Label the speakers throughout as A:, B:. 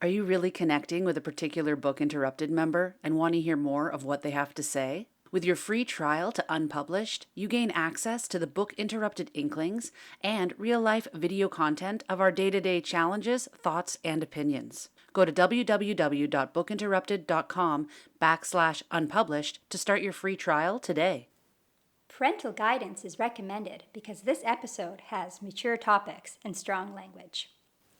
A: Are you really connecting with a particular Book Interrupted member and want to hear more of what they have to say? With your free trial to Unpublished, you gain access to the Book Interrupted Inklings and real-life video content of our day-to-day challenges, thoughts, and opinions. Go to www.bookinterrupted.com/unpublished to start your free trial today.
B: Parental guidance is recommended because this episode has mature topics and strong language.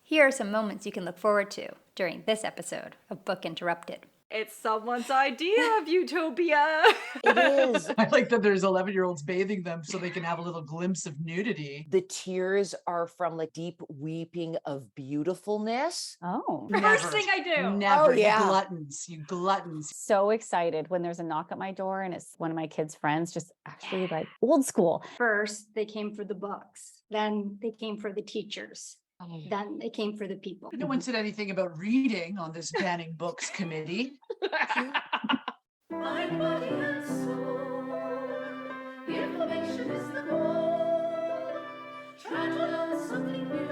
B: Here are some moments you can look forward to during this episode of Book Interrupted.
C: It's someone's idea of utopia.
D: It is.
E: I like that there's 11-year-olds bathing them so they can have a little glimpse of nudity.
D: The tears are from like deep weeping of beautifulness.
F: Oh,
C: First thing I do.
E: Never.
D: Oh, yeah.
E: You gluttons.
F: so excited when there's a knock at my door and it's one of my kids' friends, just actually like old school.
B: First, they came for the books. Then they came for the teachers. Then they came for the people.
E: No one said anything about reading on this banning books committee.
G: Mind, body, and soul. Information is the goal. Try to learn something new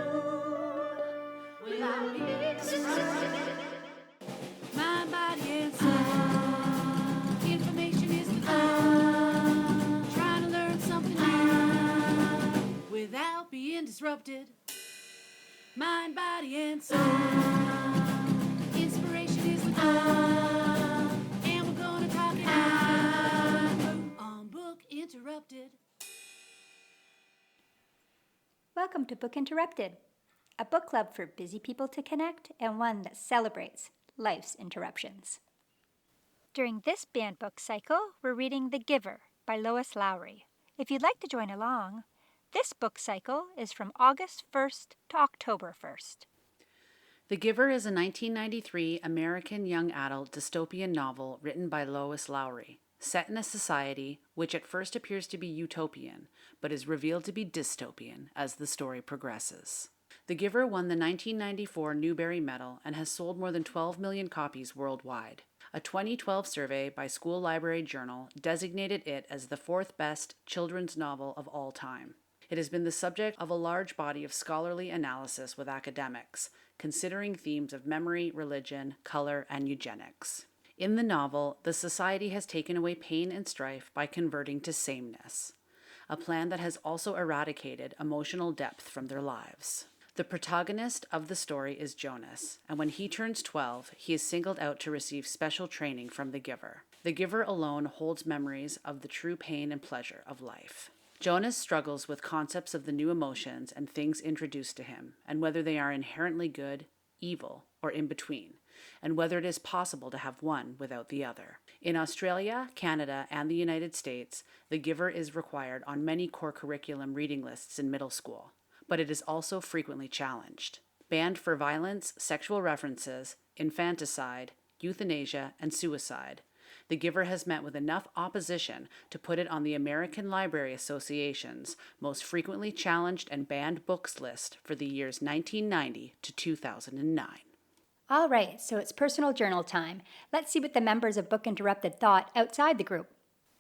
G: without being distracted. Mind, body, and soul. Information is the goal. Try to learn something new without being disrupted. Mind, body, and soul. Inspiration is the goal. And we're gonna talk it out on Book Interrupted.
B: Welcome to Book Interrupted, a book club for busy people to connect and one that celebrates life's interruptions. During this banned book cycle, we're reading The Giver by Lois Lowry. If you'd like to join along, this book cycle is from August 1st to October 1st.
A: The Giver is a 1993 American young adult dystopian novel written by Lois Lowry, set in a society which at first appears to be utopian, but is revealed to be dystopian as the story progresses. The Giver won the 1994 Newbery Medal and has sold more than 12 million copies worldwide. A 2012 survey by School Library Journal designated it as the fourth best children's novel of all time. It has been the subject of a large body of scholarly analysis with academics, considering themes of memory, religion, color, and eugenics. In the novel, the society has taken away pain and strife by converting to sameness, a plan that has also eradicated emotional depth from their lives. The protagonist of the story is Jonas, and when he turns 12, he is singled out to receive special training from the Giver. The Giver alone holds memories of the true pain and pleasure of life. Jonas struggles with concepts of the new emotions and things introduced to him, and whether they are inherently good, evil, or in between, and whether it is possible to have one without the other. In Australia, Canada, and the United States, The Giver is required on many core curriculum reading lists in middle school, but it is also frequently challenged. Banned for violence, sexual references, infanticide, euthanasia, and suicide, The Giver has met with enough opposition to put it on the American Library Association's most frequently challenged and banned books list for the years 1990 to 2009.
B: All right, so it's personal journal time. Let's see what the members of Book Interrupted thought outside the group.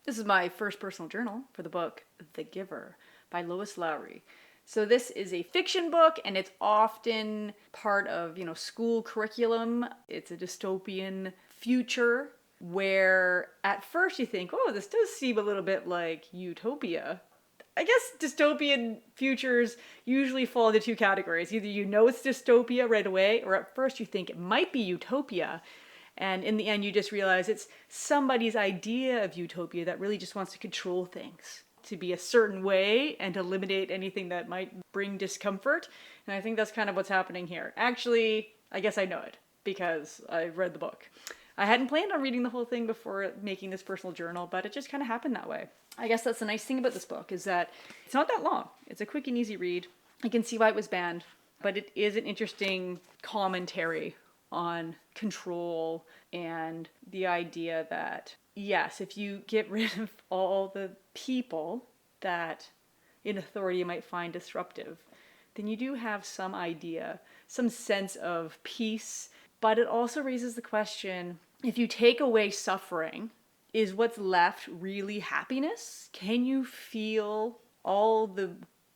C: This is my first personal journal for the book The Giver by Lois Lowry. So this is a fiction book, and it's often part of, school curriculum. It's a dystopian future where at first you think, oh, this does seem a little bit like utopia. I guess dystopian futures usually fall into two categories. Either you know it's dystopia right away, or at first you think it might be utopia. And in the end, you just realize it's somebody's idea of utopia that really just wants to control things, to be a certain way and to eliminate anything that might bring discomfort. And I think that's kind of what's happening here. Actually, I guess I know it because I've read the book. I hadn't planned on reading the whole thing before making this personal journal, but it just kind of happened that way. I guess that's the nice thing about this book, is that it's not that long. It's a quick and easy read. I can see why it was banned, but it is an interesting commentary on control and the idea that, yes, if you get rid of all the people that in authority you might find disruptive, then you do have some idea, some sense of peace. But it also raises the question, if you take away suffering, is what's left really happiness? Can you feel all the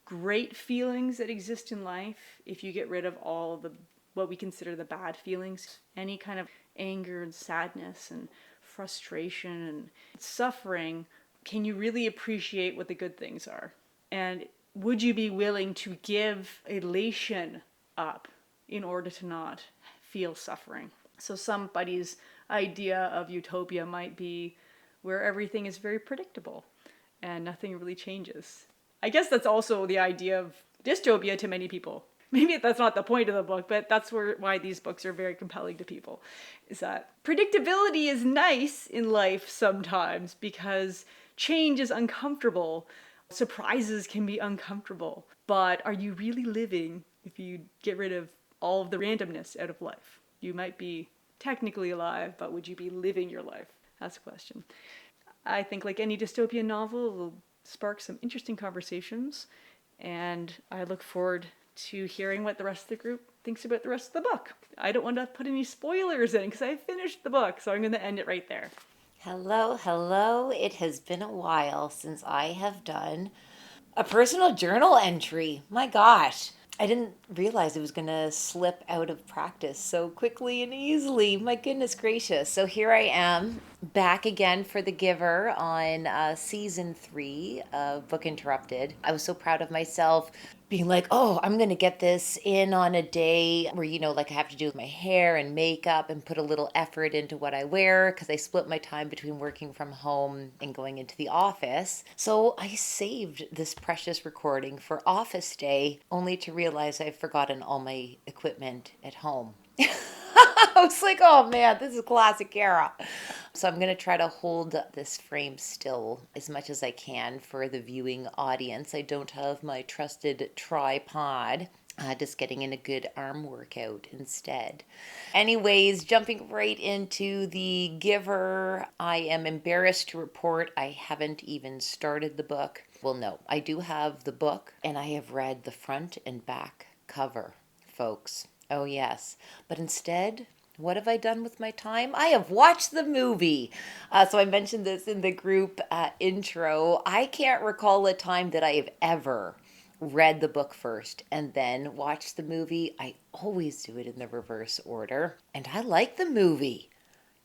C: great feelings that exist in life if you get rid of all the what we consider the bad feelings, any kind of anger and sadness and frustration and suffering, can you really appreciate what the good things are? And would you be willing to give elation up in order to not feel suffering? So somebody's idea of utopia might be where everything is very predictable and nothing really changes. I guess that's also the idea of dystopia to many people. Maybe that's not the point of the book, but that's why these books are very compelling to people, is that predictability is nice in life sometimes because change is uncomfortable. Surprises can be uncomfortable. But are you really living if you get rid of all of the randomness out of life? You might be technically alive, but would you be living your life? That's a question. I think, like any dystopian novel, it will spark some interesting conversations, and I look forward to hearing what the rest of the group thinks about the rest of the book. I don't want to put any spoilers in because I finished the book, so I'm going to end it right there.
D: Hello, hello. It has been a while since I have done a personal journal entry. My gosh. I didn't realize it was going to slip out of practice so quickly and easily. My goodness gracious. So here I am back again for The Giver on season 3 of Book Interrupted. I was so proud of myself being like, oh, I'm going to get this in on a day where, like I have to do my hair and makeup and put a little effort into what I wear because I split my time between working from home and going into the office. So I saved this precious recording for office day only to realize I've forgotten all my equipment at home. I was like, oh man, this is classic era. So I'm going to try to hold this frame still as much as I can for the viewing audience. I don't have my trusted tripod. Just getting in a good arm workout instead. Anyways, jumping right into The Giver, I am embarrassed to report I haven't even started the book. Well, no, I do have the book, and I have read the front and back cover, folks. Oh, yes. But instead, what have I done with my time? I have watched the movie. So I mentioned this in the group intro. I can't recall a time that I have ever read the book first and then watched the movie. I always do it in the reverse order. And I like the movie.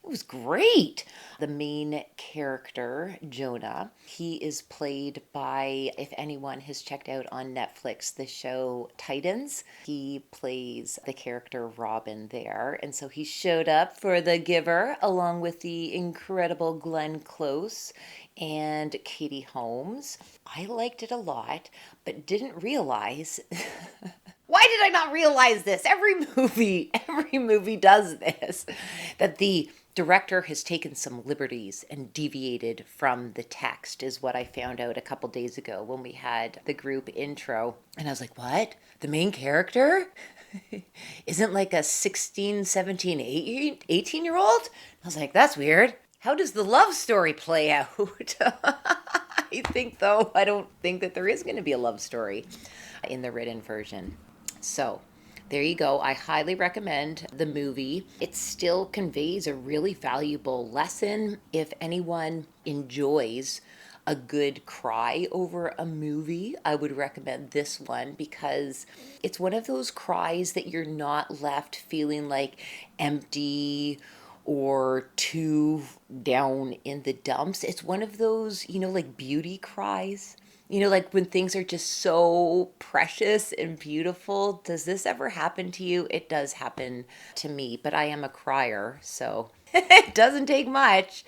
D: It was great. The main character, Jonah, he is played by, if anyone has checked out on Netflix, the show Titans. He plays the character Robin there. And so he showed up for The Giver along with the incredible Glenn Close and Katie Holmes. I liked it a lot, but didn't realize... Why did I not realize this? Every movie does this. That the director has taken some liberties and deviated from the text is what I found out a couple days ago when we had the group intro. And I was like, what? The main character isn't like a 16, 17, 18-year-old? I was like, that's weird. How does the love story play out? I don't think that there is going to be a love story in the written version. So there you go. I highly recommend the movie. It still conveys a really valuable lesson. If anyone enjoys a good cry over a movie, I would recommend this one because it's one of those cries that you're not left feeling like empty or too down in the dumps. It's one of those, like beauty cries. Like when things are just so precious and beautiful. Does this ever happen to you? It does happen to me, but I am a crier, so it doesn't take much.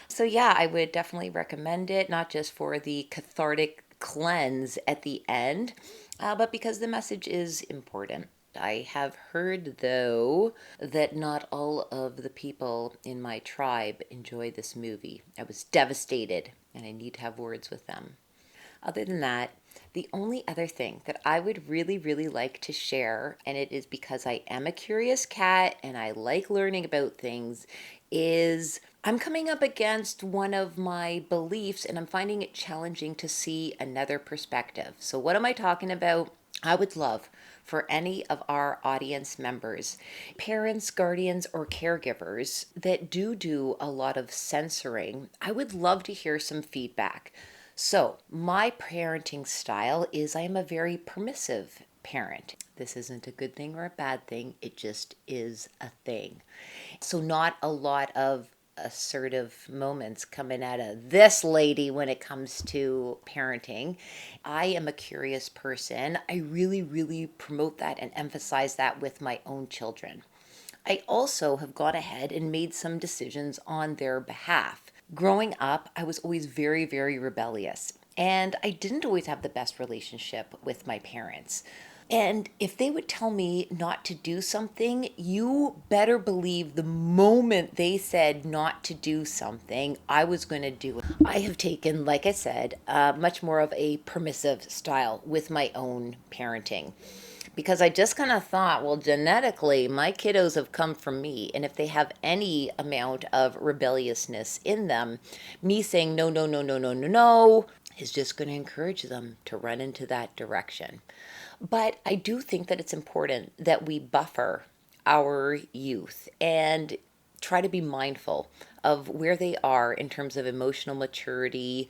D: So yeah, I would definitely recommend it, not just for the cathartic cleanse at the end, but because the message is important. I have heard, though, that not all of the people in my tribe enjoy this movie. I was devastated, and I need to have words with them. Other than that, the only other thing that I would really, really like to share, and it is because I am a curious cat and I like learning about things, is I'm coming up against one of my beliefs and I'm finding it challenging to see another perspective. So what am I talking about? I would love for any of our audience members, parents, guardians, or caregivers that do a lot of censoring, I would love to hear some feedback. So my parenting style is I am a very permissive parent. This isn't a good thing or a bad thing. It just is a thing. So not a lot of assertive moments coming out of this lady when it comes to parenting. I am a curious person. I really, really promote that and emphasize that with my own children. I also have gone ahead and made some decisions on their behalf. Growing up, I was always very, very rebellious, and I didn't always have the best relationship with my parents. And if they would tell me not to do something, you better believe the moment they said not to do something, I was going to do it. I have taken, like I said, much more of a permissive style with my own parenting. Because I just kind of thought, well, genetically, my kiddos have come from me. And if they have any amount of rebelliousness in them, me saying no, no, no, no, no, no, no, is just going to encourage them to run into that direction. But I do think that it's important that we buffer our youth and try to be mindful of where they are in terms of emotional maturity,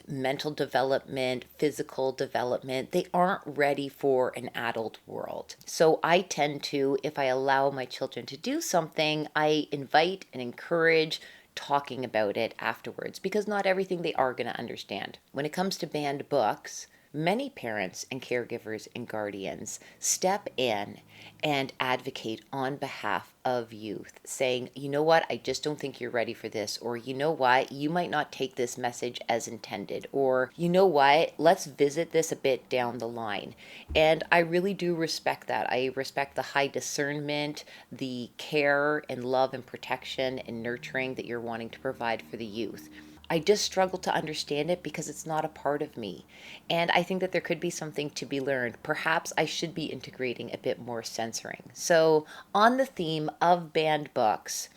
D: mental development, physical development. They aren't ready for an adult world. So I tend to, if I allow my children to do something, I invite and encourage talking about it afterwards, because not everything they are going to understand. When it comes to banned books, many parents and caregivers and guardians step in and advocate on behalf of youth, saying, you know what, I just don't think you're ready for this, or you know what, you might not take this message as intended, or you know what, let's visit this a bit down the line. And I really do respect that. I respect the high discernment, the care and love and protection and nurturing that you're wanting to provide for the youth. I just struggle to understand it because it's not a part of me. And I think that there could be something to be learned. Perhaps I should be integrating a bit more censoring. So, on the theme of banned books,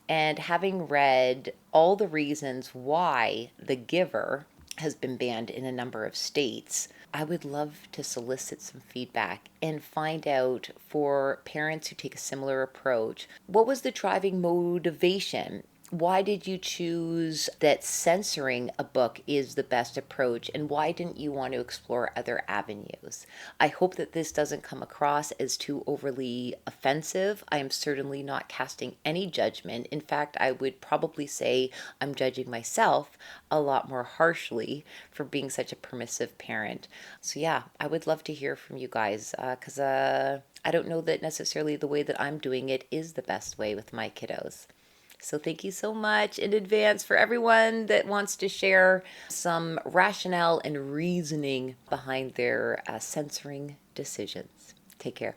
D: and having read all the reasons why The Giver has been banned in a number of states, I would love to solicit some feedback and find out, for parents who take a similar approach, what was the driving motivation? Why did you choose that censoring a book is the best approach, and why didn't you want to explore other avenues? I hope that this doesn't come across as too overly offensive. I am certainly not casting any judgment. In fact, I would probably say I'm judging myself a lot more harshly for being such a permissive parent. So yeah, I would love to hear from you guys, because I don't know that necessarily the way that I'm doing it is the best way with my kiddos. So thank you so much in advance for everyone that wants to share some rationale and reasoning behind their censoring decisions. Take care.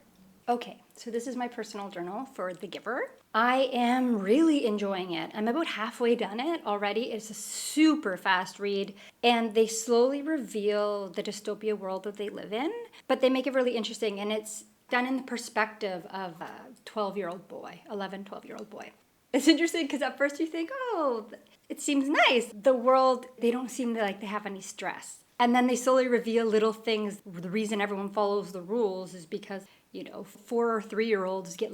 B: Okay, so this is my personal journal for The Giver. I am really enjoying it. I'm about halfway done it already. It's a super fast read, and they slowly reveal the dystopia world that they live in, but they make it really interesting, and it's done in the perspective of a 12-year-old boy, 11, 12-year-old boy. It's interesting because at first you think, oh, it seems nice. The world, they don't seem like they have any stress. And then they slowly reveal little things. The reason everyone follows the rules is because, 4 or 3-year-olds get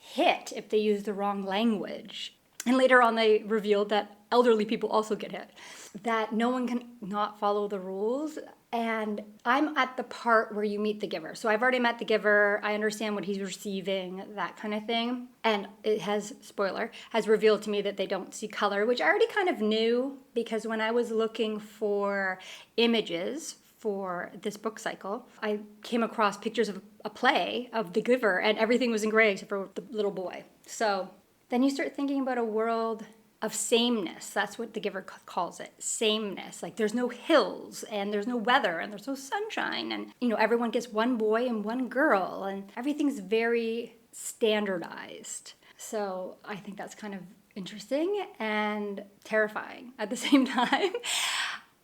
B: hit if they use the wrong language. And later on they revealed that elderly people also get hit. That no one can not follow the rules. And I'm at the part where you meet the giver. So I've already met the giver. I understand what he's receiving, that kind of thing. And it has, spoiler, has revealed to me that they don't see color, which I already kind of knew, because when I was looking for images for this book cycle, I came across pictures of a play of the giver, and everything was in gray except for the little boy. So then you start thinking about a world of sameness. That's what the giver calls it, sameness. Like there's no hills, and there's no weather, and there's no sunshine, and everyone gets one boy and one girl, and everything's very standardized. So I think that's kind of interesting and terrifying at the same time.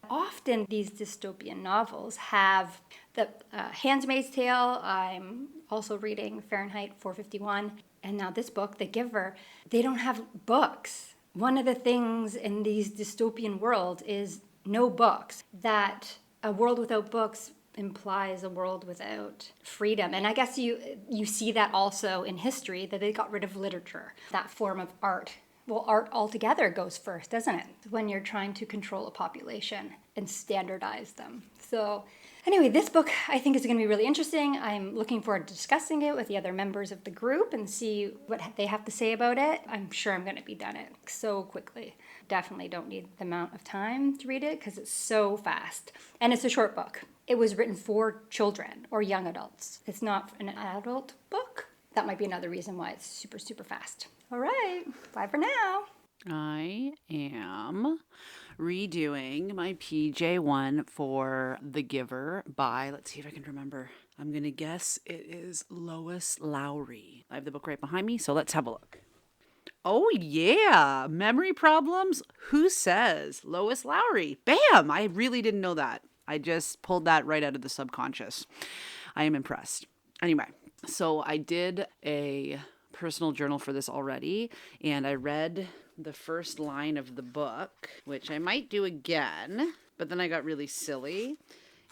B: Often these dystopian novels have the Handmaid's Tale. I'm also reading Fahrenheit 451, and now this book, The Giver. They don't have books. One of the things in these dystopian worlds is no books. That a world without books implies a world without freedom. And I guess you see that also in history, that they got rid of literature, that form of art. Well, art altogether goes first, doesn't it? When you're trying to control a population and standardize them. So Anyway, this book I think is going to be really interesting. I'm looking forward to discussing it with the other members of the group and see what they have to say about it. I'm sure I'm going to be done it so quickly. Definitely don't need the amount of time to read it because it's so fast. And it's a short book. It was written for children or young adults. It's not an adult book. That might be another reason why it's super, super fast. All right, bye for now.
A: I am redoing my PJ1 for The Giver by, let's see if I can remember. I'm going to guess it is Lois Lowry. I have the book right behind me, so let's have a look. Oh, yeah. Memory problems? Who says? Lois Lowry. Bam! I really didn't know that. I just pulled that right out of the subconscious. I am impressed. Anyway, so I did a personal journal for this already, and I read the first line of the book, which I might do again, but then I got really silly.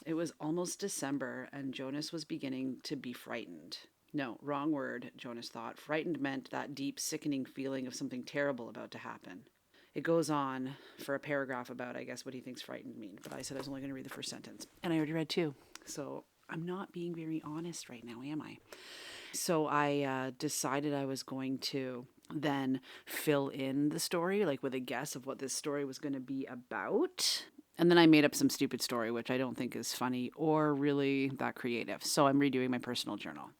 A: It was almost December, and Jonas was beginning to be frightened. No, wrong word, Jonas thought. Frightened meant that deep, sickening feeling of something terrible about to happen. It goes on for a paragraph about, I guess, what he thinks frightened mean, but I said I was only going to read the first sentence, and I already read two, so I'm not being very honest right now, am I? So I decided I was going to then fill in the story, like with a guess of what this story was going to be about. And then I made up some stupid story, which I don't think is funny or really that creative. So I'm redoing my personal journal.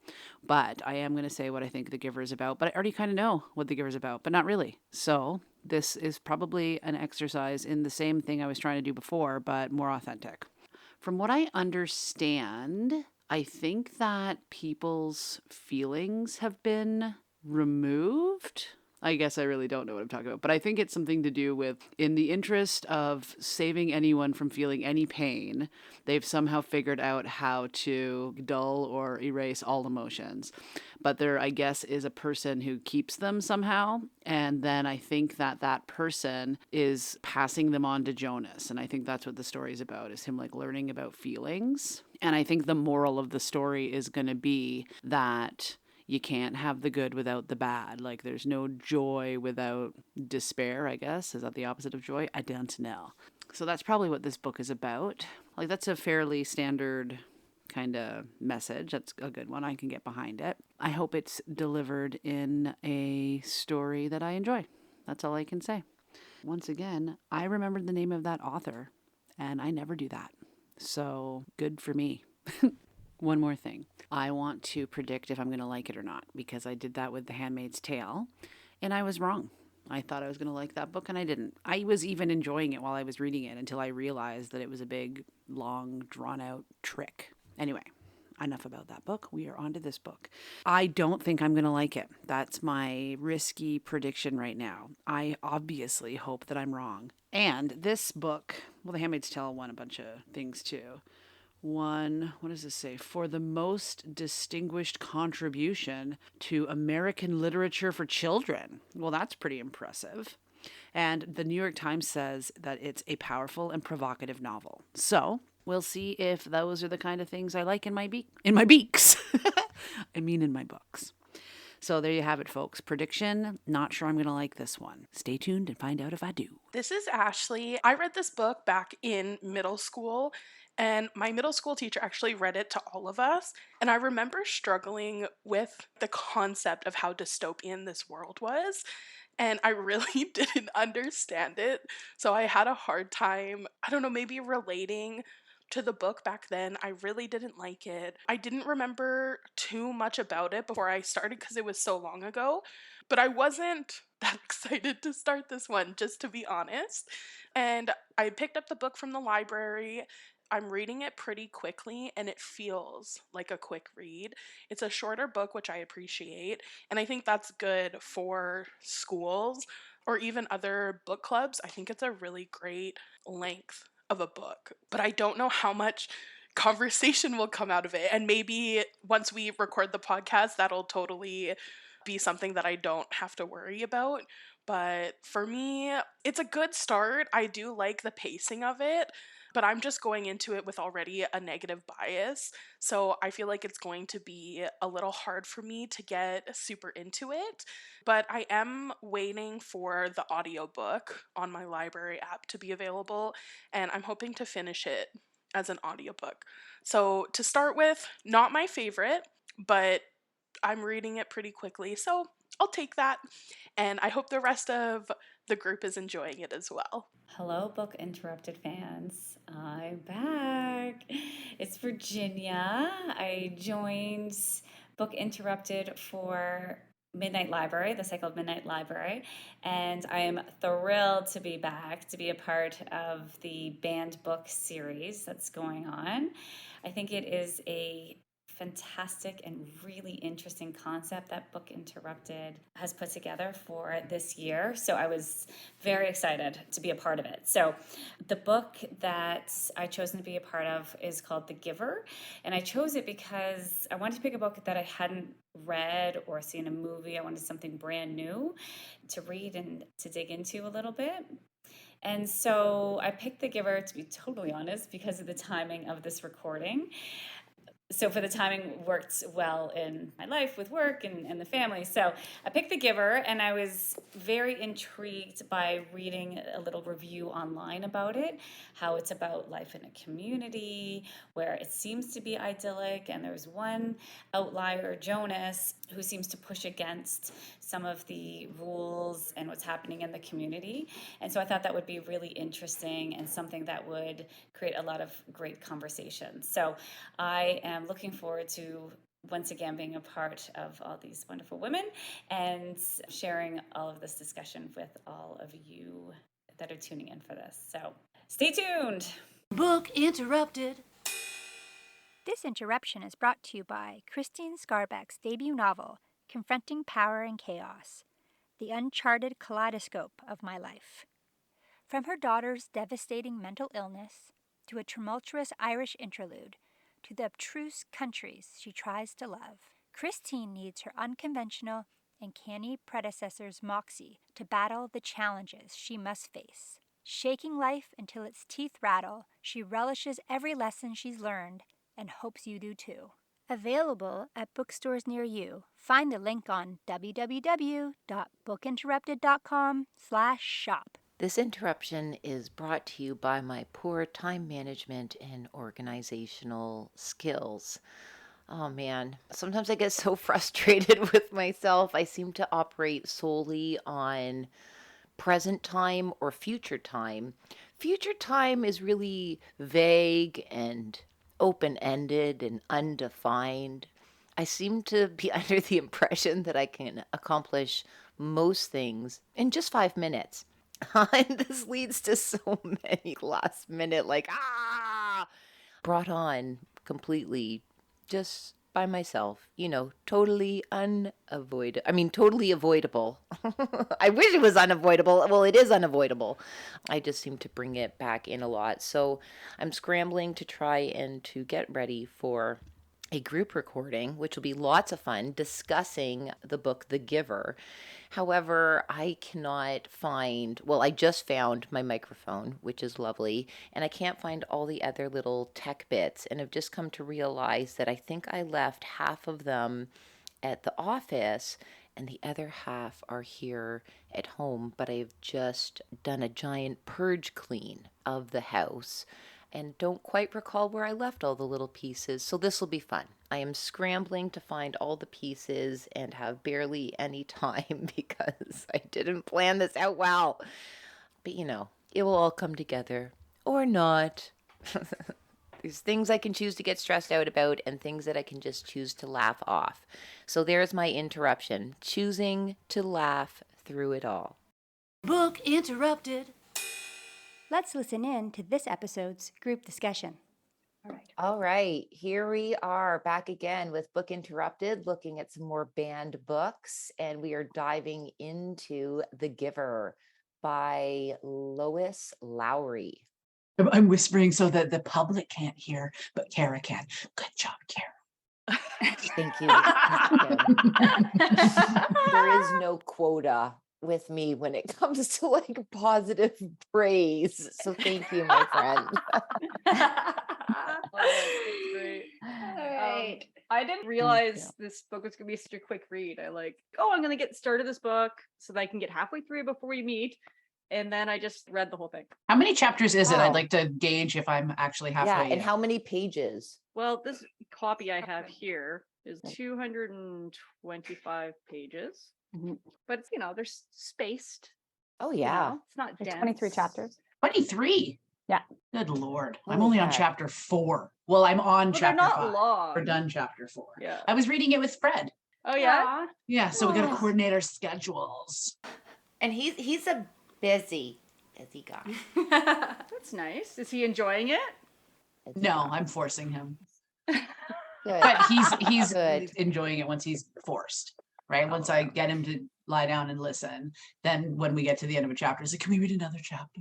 A: But I am going to say what I think The Giver is about. But I already kind of know what The Giver is about, but not really. So this is probably an exercise in the same thing I was trying to do before, but more authentic. From what I understand, I think that people's feelings have been removed. I guess I really don't know what I'm talking about, but I think it's something to do with, in the interest of saving anyone from feeling any pain, they've somehow figured out how to dull or erase all emotions. But there, I guess, is a person who keeps them somehow. And then I think that that person is passing them on to Jonas. And I think that's what the story is about, is him like learning about feelings. And I think the moral of the story is going to be that you can't have the good without the bad. Like there's no joy without despair, I guess. Is that the opposite of joy? I don't know. So that's probably what this book is about. Like that's a fairly standard kind of message. That's a good one. I can get behind it. I hope it's delivered in a story that I enjoy. That's all I can say. Once again, I remembered the name of that author, and I never do that. So good for me. One more thing. I want to predict if I'm going to like it or not, because I did that with The Handmaid's Tale, and I was wrong. I thought I was going to like that book, and I didn't. I was even enjoying it while I was reading it until I realized that it was a big, long, drawn-out trick. Anyway, enough about that book. We are on to this book. I don't think I'm going to like it. That's my risky prediction right now. I obviously hope that I'm wrong. And this book, well, The Handmaid's Tale won a bunch of things too. One, what does this say? For the most distinguished contribution to American literature for children. Well, that's pretty impressive. And the New York Times says that it's a powerful and provocative novel. So we'll see if those are the kind of things I like in my beaks. I mean, in my books. So there you have it, folks. Prediction, not sure I'm going to like this one. Stay tuned and find out if I do.
H: This is Ashley. I read this book back in middle school, and my middle school teacher actually read it to all of us. And I remember struggling with the concept of how dystopian this world was. And I really didn't understand it. So I had a hard time, I don't know, maybe relating to the book back then. I really didn't like it. I didn't remember too much about it before I started because it was so long ago, but I wasn't that excited to start this one, just to be honest. And I picked up the book from the library. I'm reading it pretty quickly and it feels like a quick read. It's a shorter book, which I appreciate, and I think that's good for schools or even other book clubs. I think it's a really great length of a book, but I don't know how much conversation will come out of it. And maybe once we record the podcast, that'll totally be something that I don't have to worry about. But for me, it's a good start. I do like the pacing of it, but I'm just going into it with already a negative bias. So I feel like it's going to be a little hard for me to get super into it. But I am waiting for the audiobook on my library app to be available, and I'm hoping to finish it as an audiobook. So to start with, not my favorite, but I'm reading it pretty quickly, so I'll take that. And I hope the rest of the group is enjoying it as well.
F: Hello, Book Interrupted fans. I'm back. It's Virginia. I joined Book Interrupted for Midnight Library, the cycle of Midnight Library, and I am thrilled to be back to be a part of the banned book series that's going on. I think it is a fantastic and really interesting concept that Book Interrupted has put together for this year. So I was very excited to be a part of it. So the book that I chosen to be a part of is called The Giver. And I chose it because I wanted to pick a book that I hadn't read or seen a movie. I wanted something brand new to read and to dig into a little bit. And so I picked The Giver, to be totally honest, because of the timing of this recording. So for the timing worked well in my life with work and the family. So I picked The Giver, and I was very intrigued by reading a little review online about it, how it's about life in a community where it seems to be idyllic, and there's one outlier, Jonas, who seems to push against some of the rules and what's happening in the community. And so I thought that would be really interesting and something that would create a lot of great conversations. So I am looking forward to once again being a part of all these wonderful women and sharing all of this discussion with all of you that are tuning in for this. So stay tuned.
G: Book interrupted.
B: This interruption is brought to you by Christine Skarbek's debut novel, Confronting Power and Chaos, the uncharted kaleidoscope of my life. From her daughter's devastating mental illness, to a tumultuous Irish interlude, to the abstruse countries she tries to love, Christine needs her unconventional and canny predecessor's moxie to battle the challenges she must face. Shaking life until its teeth rattle, she relishes every lesson she's learned and hopes you do too. Available at bookstores near you. Find the link on www.bookinterrupted.com/shop.
D: This interruption is brought to you by my poor time management and organizational skills. Oh man, sometimes I get so frustrated with myself. I seem to operate solely on present time or future time. Future time is really vague and open ended and undefined. I seem to be under the impression that I can accomplish most things in just 5 minutes. And this leads to so many last minute, brought on completely just by myself, totally totally avoidable. I wish it was unavoidable. Well, it is unavoidable. I just seem to bring it back in a lot. So I'm scrambling to try and to get ready for a group recording, which will be lots of fun, discussing the book The Giver. However, I cannot find, well, I just found my microphone, which is lovely, and I can't find all the other little tech bits, and I've just come to realize that I think I left half of them at the office and the other half are here at home, but I've just done a giant purge clean of the house and don't quite recall where I left all the little pieces. So this will be fun. I am scrambling to find all the pieces and have barely any time because I didn't plan this out well. But it will all come together or not. There's things I can choose to get stressed out about and things that I can just choose to laugh off. So there's my interruption, choosing to laugh through it all.
G: Book interrupted.
B: Let's listen in to this episode's group discussion.
D: All right, here we are back again with Book Interrupted, looking at some more banned books, and we are diving into The Giver by Lois Lowry.
E: I'm whispering so that the public can't hear, but Kara can. Good job, Kara.
D: Thank you. There is no quota with me when it comes to positive praise. So thank you, my friend.
C: That's great.
D: All right.
C: I didn't realize this book was gonna be such a quick read. I'm gonna get started this book so that I can get halfway through before we meet. and then I just read the whole thing.
A: How many chapters is it? I'd
I: Wow.
A: like to gauge if I'm actually halfway
I: Yeah, and
A: yet.
I: how many pages?
C: Well, this copy I have here is 225 pages,
I: Mhm.
C: but it's, they're spaced.
I: Oh
C: you
I: yeah.
C: know, it's not
J: There's
C: dense.
J: 23 chapters.
A: 23.
J: Yeah.
A: Good Lord. I'm
I: Holy
A: only on
I: heck.
A: chapter 4. Well, I'm on
C: Well, they're
A: chapter
C: not
A: 5.
C: long.
A: We're done chapter 4.
C: Yeah.
A: I was reading it with Fred.
C: Oh yeah.
B: Aw.
A: Yeah, so we got to
I: Oh.
A: coordinate our schedules.
D: And he's a busy guy.
C: That's nice. Is he enjoying it?
A: No, I'm forcing him.
I: Good.
A: But he's
I: Good.
A: enjoying it once he's forced, right? Once I get him to lie down and listen, then when we get to the end of a chapter, he's like, "Can we read another chapter?"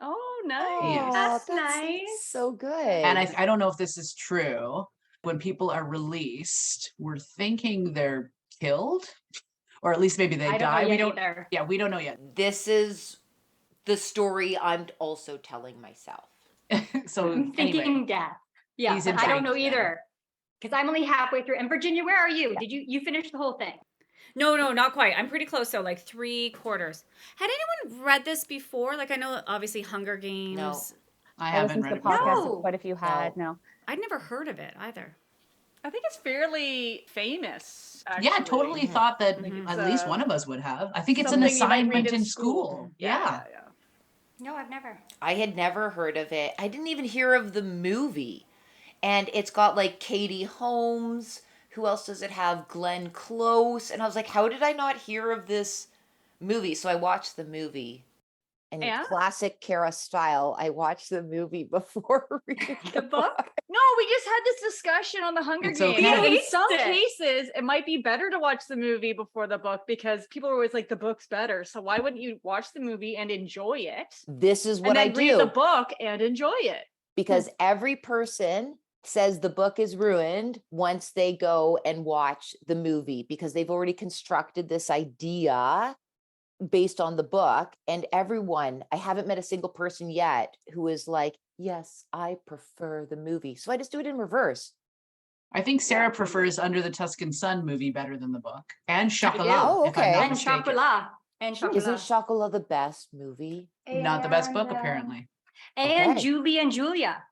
C: Oh, nice.
A: Yes.
B: That's nice.
I: So good.
A: And I don't know if this is true. When people are released, we're thinking they're killed, or at least maybe they
B: I don't
A: die.
B: know
A: We
B: yet
A: don't.
B: either.
A: Yeah, we don't know yet.
D: This is the story I'm also telling myself.
A: So
B: I'm thinking
A: anyway,
B: death. Yeah,
A: he's
B: but I don't know
A: intrigued then.
B: either. Because I'm only halfway through. And Virginia, where are you? Did you finish the whole thing?
F: No, not quite. I'm pretty close though, like 3/4. Had anyone read this before? Like I know obviously Hunger Games.
D: No.
A: I
J: I
A: haven't
J: listened to
A: read
J: the
A: it before.
J: podcast,
B: No.
J: but if you had, no.
F: I'd never heard of it either.
C: I think it's fairly famous. Actually.
A: Yeah, totally thought that
F: Mhm.
A: at least one of us would have. I think it's an
C: Something you might read
A: assignment in school. Yeah.
B: No, I've never.
D: I had never heard of it. I didn't even hear of the movie. And it's got like Katie Holmes. Who else does it have? Glenn Close. And I was like, how did I not hear of this movie? So I watched the movie.
I: And in
C: Yeah?
I: classic Kara style, I watched the movie before reading the book.
C: No, we just had this discussion on the Hunger
A: It's
C: Games.
A: okay.
C: In some
B: It.
C: cases, it might be better to watch the movie before the book because people are always like, the book's better. So why wouldn't you watch the movie and enjoy it?
I: This is
C: And
I: what I
C: then read
I: do
C: the book and enjoy it.
I: because every person says the book is ruined once they go and watch the movie because they've already constructed this idea based on the book. And everyone, I haven't met a single person yet who is like, yes, I prefer the movie. So I just do it in reverse.
A: I think Sarah prefers Under the Tuscan Sun movie better than the book. And Chocolat,
I: Oh,
A: if I'm
I: okay.
A: not
B: And
A: mistaken.
B: Chocolat. And Chocolat.
I: Isn't Chocolat the best movie?
A: Not the best book,
B: And,
A: apparently.
B: And
I: Okay.
B: Julie and Julia.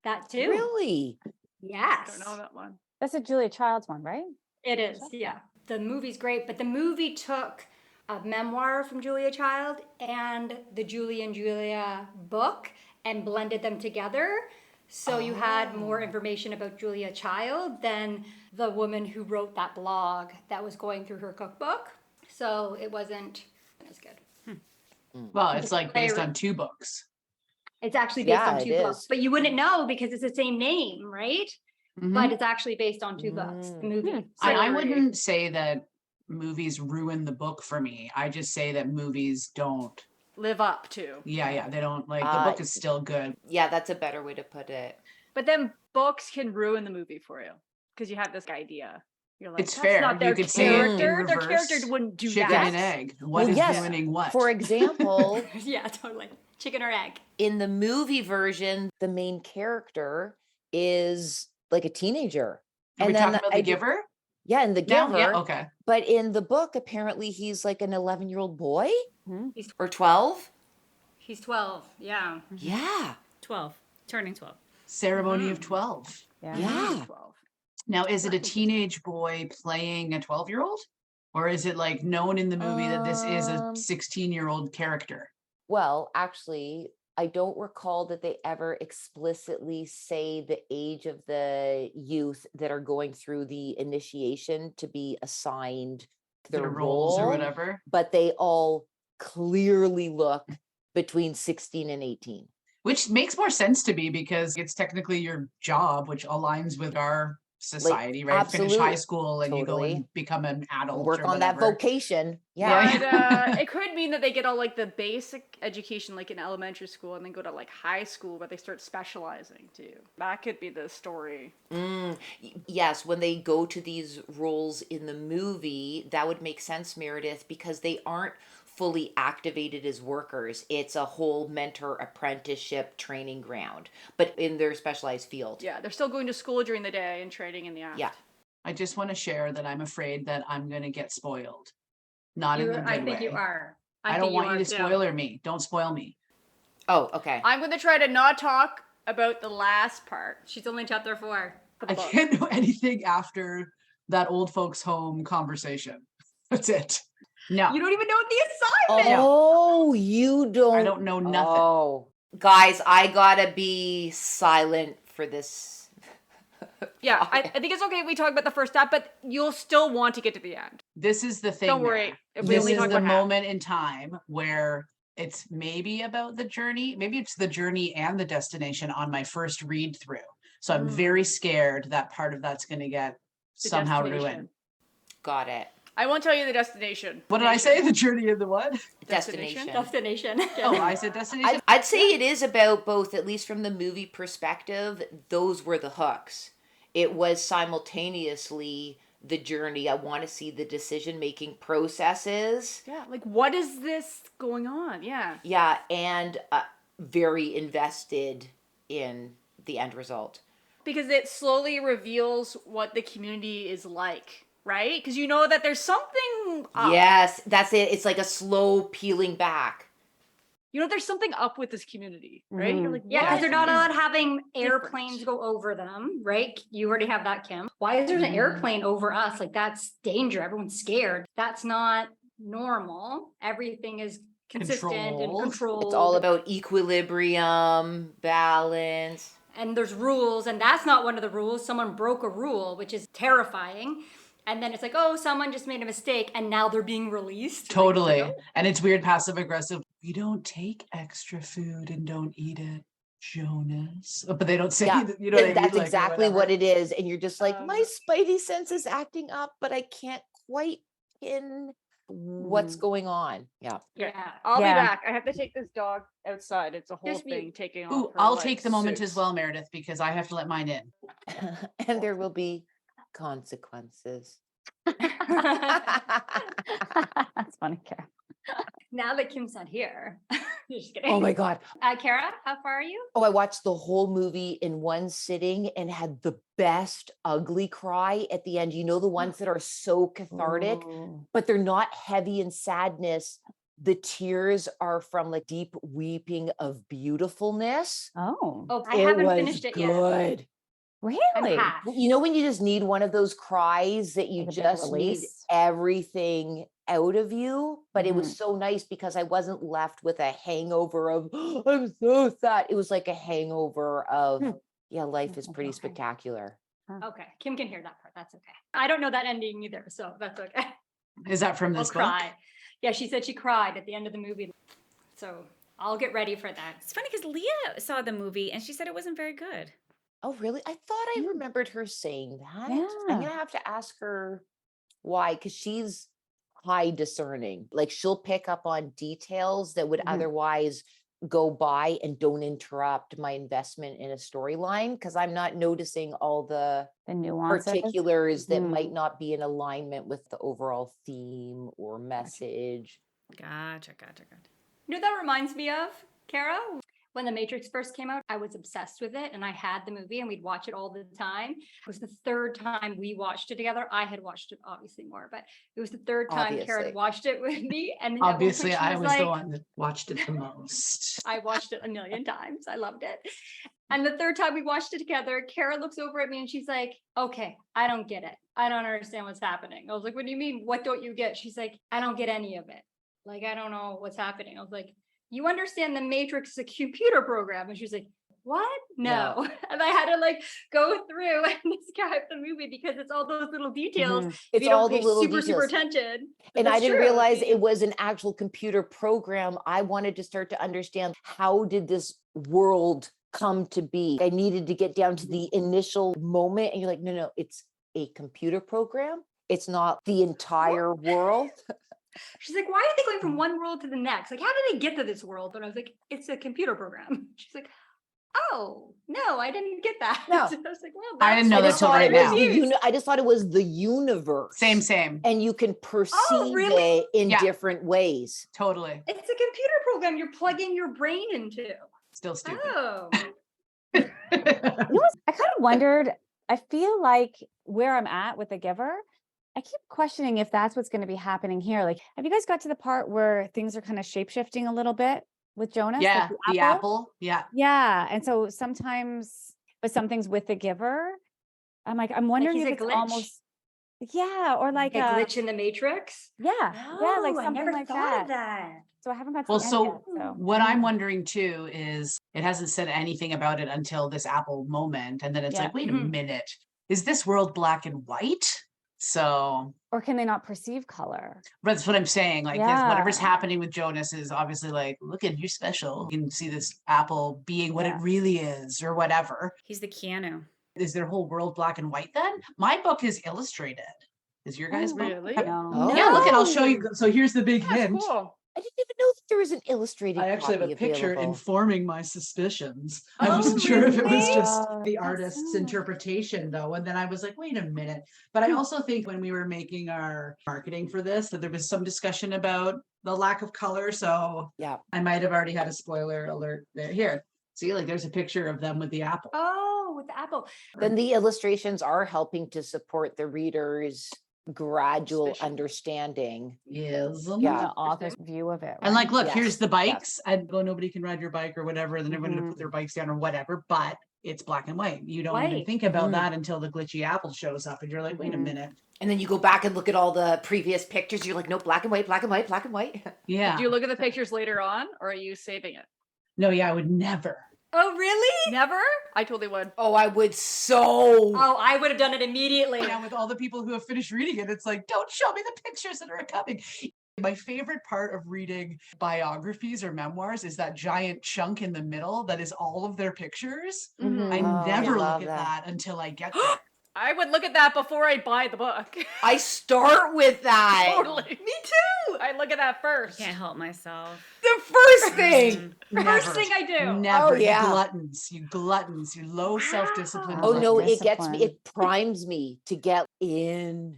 B: That too.
I: Really?
C: I
B: Yes.
C: don't know that one.
J: That's a Julia Child's one, right?
B: It is, yeah. The movie's great, but the movie took a memoir from Julia Child and the Julie and Julia book and blended them together. So you had more information about Julia Child than the woman who wrote that blog that was going through her cookbook. So it wasn't as good.
A: Well, it's like based on 2 books.
B: It's actually based
I: Yeah,
B: on 2
I: it
B: books,
I: is.
B: but you wouldn't know because it's the same name, right?
A: Mhm.
B: But it's actually based on 2 books, the movie.
A: I
C: Sorry.
A: wouldn't say that movies ruin the book for me. I just say that movies don't.
C: Live up to.
A: Yeah, they don't like the book is still good.
D: Yeah, that's a better way to put it.
C: But then books can ruin the movie for you because you have this idea. You're like,
A: It's
C: that's
A: fair.
C: not their
A: You could say it in
C: character. Their
A: reverse.
C: character wouldn't do
A: Chicken
C: that.
A: and egg. What
I: Well,
A: is
I: yes.
A: ruining what?
I: For example,
B: Yeah, totally. Chicken or egg.
I: in the movie version, the main character is like a teenager.
A: Are we
I: then
A: talking about
I: I
A: The
I: do-
A: Giver?
I: Yeah, in The
A: Now?
I: Giver.
A: Yeah, okay.
I: But in the book, apparently he's like an 11-year-old boy.
D: Or 12?
B: He's 12. Yeah.
I: Yeah.
F: 12, turning 12.
A: Ceremony of 12.
I: Yeah.
C: 12.
A: Now, is it a teenage boy playing a 12-year-old? Or is it like known in the movie that this is a 16-year-old character?
I: Well, actually, I don't recall that they ever explicitly say the age of the youth that are going through the initiation to be assigned
A: Their roles or
I: role,
A: whatever?
I: but they all clearly look between 16 and 18.
A: Which makes more sense to me because it's technically your job, which aligns with our society, right? Finish high
I: absolutely.
A: school and you go
I: Totally.
A: and become an adult.
I: Work
A: or
I: on that
A: whatever.
I: vocation. Yeah.
C: But it could mean that they get all like the basic education like in elementary school and then go to like high school where they start specializing too. That could be the story.
D: Yes, when they go to these roles in the movie, that would make sense, Meredith, because they aren't fully activated as workers. It's a whole mentor apprenticeship training ground, but in their specialized field.
C: Yeah, they're still going to school during the day and training in the afternoon.
D: Yeah.
A: I just want to share that I'm afraid that I'm going to get spoiled. Not in the good
B: I think
A: way.
B: you are.
E: I don't
B: think
E: want you
B: are
E: to
B: too.
E: spoiler me. Don't spoil me.
I: Oh, okay.
C: I'm going to try to not talk about the last part.
B: She's only in chapter 4 for the
E: I
B: book.
E: can't know anything after that old folks home conversation. That's it. No,
B: You don't even know the assignment.
I: Oh, you don't.
E: I don't know nothing.
I: Oh, guys, I gotta be silent for this.
C: Yeah, I think it's okay if we talk about the first step, but you'll still want to get to the end.
E: This is the thing.
C: Don't worry.
E: there.
C: If we
E: This
C: only
E: is
C: talk
E: the
C: about half.
E: moment in time where it's maybe about the journey. Maybe it's the journey and the destination on my first read through. So I'm very scared that part of that's going to get
C: The
E: somehow
C: destination.
E: ruined.
I: Got it.
C: I won't tell you the destination.
E: What did I say? The journey and the what?
I: Destination.
B: Destination.
E: Oh, I said destination.
I: I'd say it is about both, at least from the movie perspective, those were the hooks. It was simultaneously the journey. I want to see the decision-making processes.
C: Yeah, like what is this going on? Yeah.
I: Yeah, and very invested in the end result.
C: Because it slowly reveals what the community is like, right? Because you know that there's something up.
I: Yes, that's it. It's like a slow peeling back.
C: You know, there's something up with this community, right? You're like,
B: Yeah,
C: what
B: because they're not
C: is
B: allowed having
C: different?
B: airplanes go over them, right? You already have that, Kim. Why is there an airplane over us? Like, that's danger. Everyone's scared. That's not normal. Everything is consistent and
E: Controlled.
B: controlled.
I: It's all about equilibrium, balance.
B: And there's rules, and that's not one of the rules. Someone broke a rule, which is terrifying. And then it's like, oh, someone just made a mistake, and now they're being released.
E: Totally.
B: Like,
E: And it's weird, passive aggressive. We don't take extra food and don't eat it, Jonas. But they don't say
I: Yeah,
E: that, you know what I mean?
I: that's
E: Like, or
I: exactly what
E: whatever.
I: it is. And you're just like, my spidey sense is acting up, but I can't quite pin what's going on. Yeah.
B: yeah.
C: I'll
J: Yeah.
C: be back. I have to take this dog outside. It's a whole
B: Just
C: thing taking off.
E: Ooh,
C: her,
E: I'll
C: like,
E: take the moment
C: suits.
E: as well, Meredith, because I have to let mine in.
I: And there will be consequences.
J: That's funny, Kara.
B: Now that Kim's not here. Just kidding.
I: Oh my God.
B: Kara, how far are you?
I: Oh, I watched the whole movie in one sitting and had the best ugly cry at the end. You know, the ones that are so cathartic,
J: Ooh.
I: but they're not heavy in sadness. The tears are from like deep weeping of beautifulness.
J: Oh,
B: Oh, I haven't finished it yet.
I: Good.
B: I'm
J: really?
B: half.
I: You know, when you just need one of those cries that you
J: Like a big
I: just need
J: release.
I: everything out of you, but it
J: Mm-hmm.
I: was so nice because I wasn't left with a hangover of I'm so sad. It was like a hangover of yeah, life is pretty
J: Okay.
I: spectacular.
B: Okay, Kim can hear that part. That's okay. I don't know that ending either, so that's okay.
E: Is that from
B: I'll
E: this book?
B: cry. Yeah, she said she cried at the end of the movie. So I'll get ready for that.
F: It's funny because Leah saw the movie and she said it wasn't very good.
I: Oh, really? I thought I remembered her saying that. I'm
J: Yeah.
I: gonna have to ask her why, because she's high discerning. Like she'll pick up on details that would otherwise go by and don't interrupt my investment in a storyline because I'm not noticing all the
J: nuances.
I: particulars that might not be in alignment with the overall theme or message.
F: Gotcha.
B: You know what that reminds me of, Kara? When The Matrix first came out, I was obsessed with it and I had the movie and we'd watch it all the time. It was the third time we watched it together. I had watched it obviously more, but it was the third time Kara
I: Obviously.
B: had watched it with me. And then at one point
E: Obviously,
B: she
E: I was
B: like,
E: the one that watched it the most.
B: I watched it a million times. I loved it. And the third time we watched it together, Kara looks over at me and she's like, okay, I don't get it. I don't understand what's happening. I was like, what do you mean? What don't you get? She's like, I don't get any of it. Like, I don't know what's happening. I was like, you understand the Matrix is a computer program? And she's like, what? No. And I had to like go through and describe the movie because it's all those little details. If
I: It's
B: you don't
I: all the
B: pay
I: little
B: super
I: details.
B: attention.
I: And I
B: That's
I: didn't
B: true.
I: realize it was an actual computer program. I wanted to start to understand how did this world come to be? I needed to get down to the initial moment. And you're like, no, it's a computer program. It's not the entire world.
B: She's like, why are they going from one world to the next? Like, how did they get to this world? And I was like, it's a computer program. She's like, oh, no, I didn't get that.
I: No.
B: So I was like, well,
E: I didn't know
I: I
E: that
I: just
E: till
I: thought
E: right
I: it was
E: now.
I: I just thought it was the universe.
E: Same.
I: And you can perceive
B: really?
I: it in
E: Yeah.
I: different ways.
E: Totally.
B: It's a computer program you're plugging your brain into.
E: Still stupid.
B: Oh.
J: You know what? I kind of wondered, I feel like where I'm at with The Giver, I keep questioning if that's what's going to be happening here. Like, have you guys got to the part where things are kind of shape shifting a little bit with Jonas? Like
E: Yeah, the apple. Yeah.
J: Yeah. And so sometimes, but some things with the giver, I'm wondering
B: he's
J: if
B: a
J: it's
B: glitch?
J: almost, yeah, or like
B: A glitch in the Matrix?
J: yeah, yeah, like
B: Oh, I
J: something
B: never
J: like
B: thought of
J: that.
B: that.
J: So I haven't got to
E: Well,
J: the end
E: so
J: yet. So
E: what I'm wondering too is it hasn't said anything about it until this apple moment. And then it's
J: Yeah.
E: like, wait a
B: Mhm.
E: minute, is this world black and white? So
J: or can they not perceive color?
E: that's what I'm saying. Like,
J: Yeah.
E: whatever's happening with Jonas is obviously like, look at you're special. You can see this apple being what it
J: Yeah.
E: really is, or whatever.
F: He's the Keanu.
E: Is their whole world black and white then? My book is illustrated. Is your guys' book?
C: Really?
J: No.
I: Oh.
E: Yeah, look, and I'll show you. So here's the big
C: That's
E: hint.
C: cool.
I: I didn't even know that there was an illustrated
E: I actually have
I: copy
E: a picture
I: available.
E: informing my suspicions. I
C: Oh,
E: wasn't sure if it was
C: really?
E: just
J: Oh,
E: the
J: that's
E: artist's
J: so-
E: interpretation though. And then I was like, wait a minute. But I also think when we were making our marketing for this, that there was some discussion about the lack of color. So
I: Yeah.
E: I might have already had a spoiler alert there. Here, see, like there's a picture of them with the apple.
B: Oh, with the apple.
I: Then the illustrations are helping to support the reader's gradual
C: Suspicion.
I: understanding.
E: Yes.
I: Yeah.
J: the author's view of it.
E: And like, look,
I: Yes,
E: here's the
I: yes.
E: bikes. And go, nobody can ride your bike or whatever. And then everyone's gonna
J: Mhm.
E: put their bikes down or whatever. But it's black and white. You don't even
B: White.
E: think about
I: Mm.
E: that until the glitchy apple shows up, and you're like, wait a
J: Mhm.
E: minute.
I: And then you go back and look at all the previous pictures. You're like, no, black and white, black and white, black and white.
E: Yeah.
C: Do you look at the pictures later on, or are you saving it?
E: No, yeah, I would never.
B: Oh, really?
C: Never? I totally would.
I: Oh, I would so.
B: Oh, I would have done it immediately.
E: Now with all the people who have finished reading it, it's like, don't show me the pictures that are coming. My favorite part of reading biographies or memoirs is that giant chunk in the middle that is all of their pictures.
B: Mhm.
E: I
I: Oh, I
E: never
I: love
E: look at
I: that.
E: that until I get there.
C: I would look at that before I buy the book.
I: I start with that.
C: Totally. Me too. I look at that first.
F: Can't help myself.
I: The first thing.
B: First thing I do.
E: Never.
I: Oh, yeah.
E: You gluttons, you low self-discipline.
I: Oh no,
E: gluttons.
I: it gets me.
J: Discipline.
I: It primes me to get into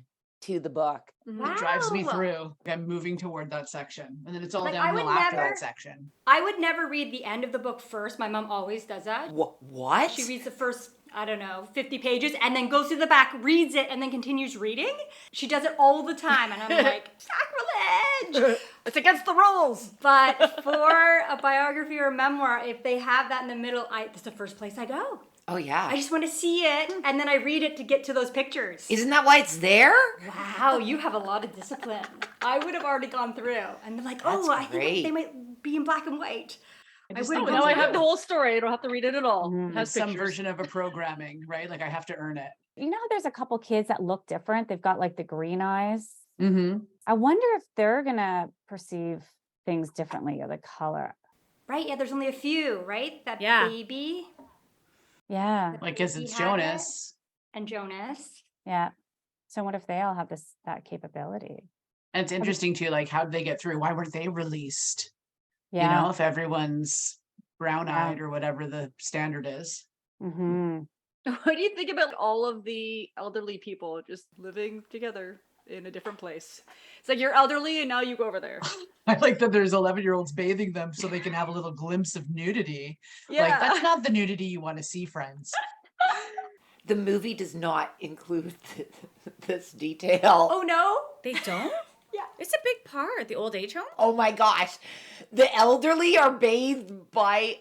I: the book.
E: It drives me
B: Wow.
E: through. I'm moving toward that section. And then it's all
B: Like, I would
E: downhill after
B: never-
E: that section.
B: I would never read the end of the book first. My mom always does that.
I: What?
B: She reads the first, I don't know, 50 pages and then goes to the back, reads it, and then continues reading. She does it all the time. And I'm like, sacrilege!
C: It's against the rules.
B: But for a biography or a memoir, if they have that in the middle, that's the first place I go.
I: Oh yeah.
B: I just want to see it, and then I read it to get to those pictures.
I: Isn't that why it's there?
B: Wow, you have a lot of discipline. I would have already gone through, and they're like, "Oh,
I: That's
B: I think
I: great.
B: they might be in black and white." I
E: just
B: would
E: think
B: have
C: Now
B: gone
C: I
B: through.
C: have the whole story. I don't have to read it at all.
J: Mhm.
C: It has
E: Some
C: pictures.
E: version of a programming, right? Like I have to earn it.
J: You know, there's a couple kids that look different. They've got like the green eyes.
E: Mm-hmm.
J: I wonder if they're gonna perceive things differently or the color.
B: Right? Yeah, there's only a few, right? That
F: Yeah.
B: baby
J: Yeah,
E: Like, cause
B: He
E: it's
B: had it.
E: Jonas.
B: and Jonas.
J: yeah. So what if they all have that capability?
E: And it's interesting too, like how did they get through? Why weren't they released?
J: Yeah.
E: You know, if everyone's brown-eyed or whatever the standard is.
J: Mm-hmm.
C: What do you think about all of the elderly people just living together in a different place? It's like you're elderly and now you go over there.
E: I like that there's 11-year-olds bathing them so they can have a little glimpse of nudity.
C: Yeah.
E: Like that's not the nudity you want to see, friends.
I: The movie does not include this detail.
B: Oh no!
F: They don't?
B: Yeah.
F: It's a big part. The old age home?
I: Oh my gosh. The elderly are bathed by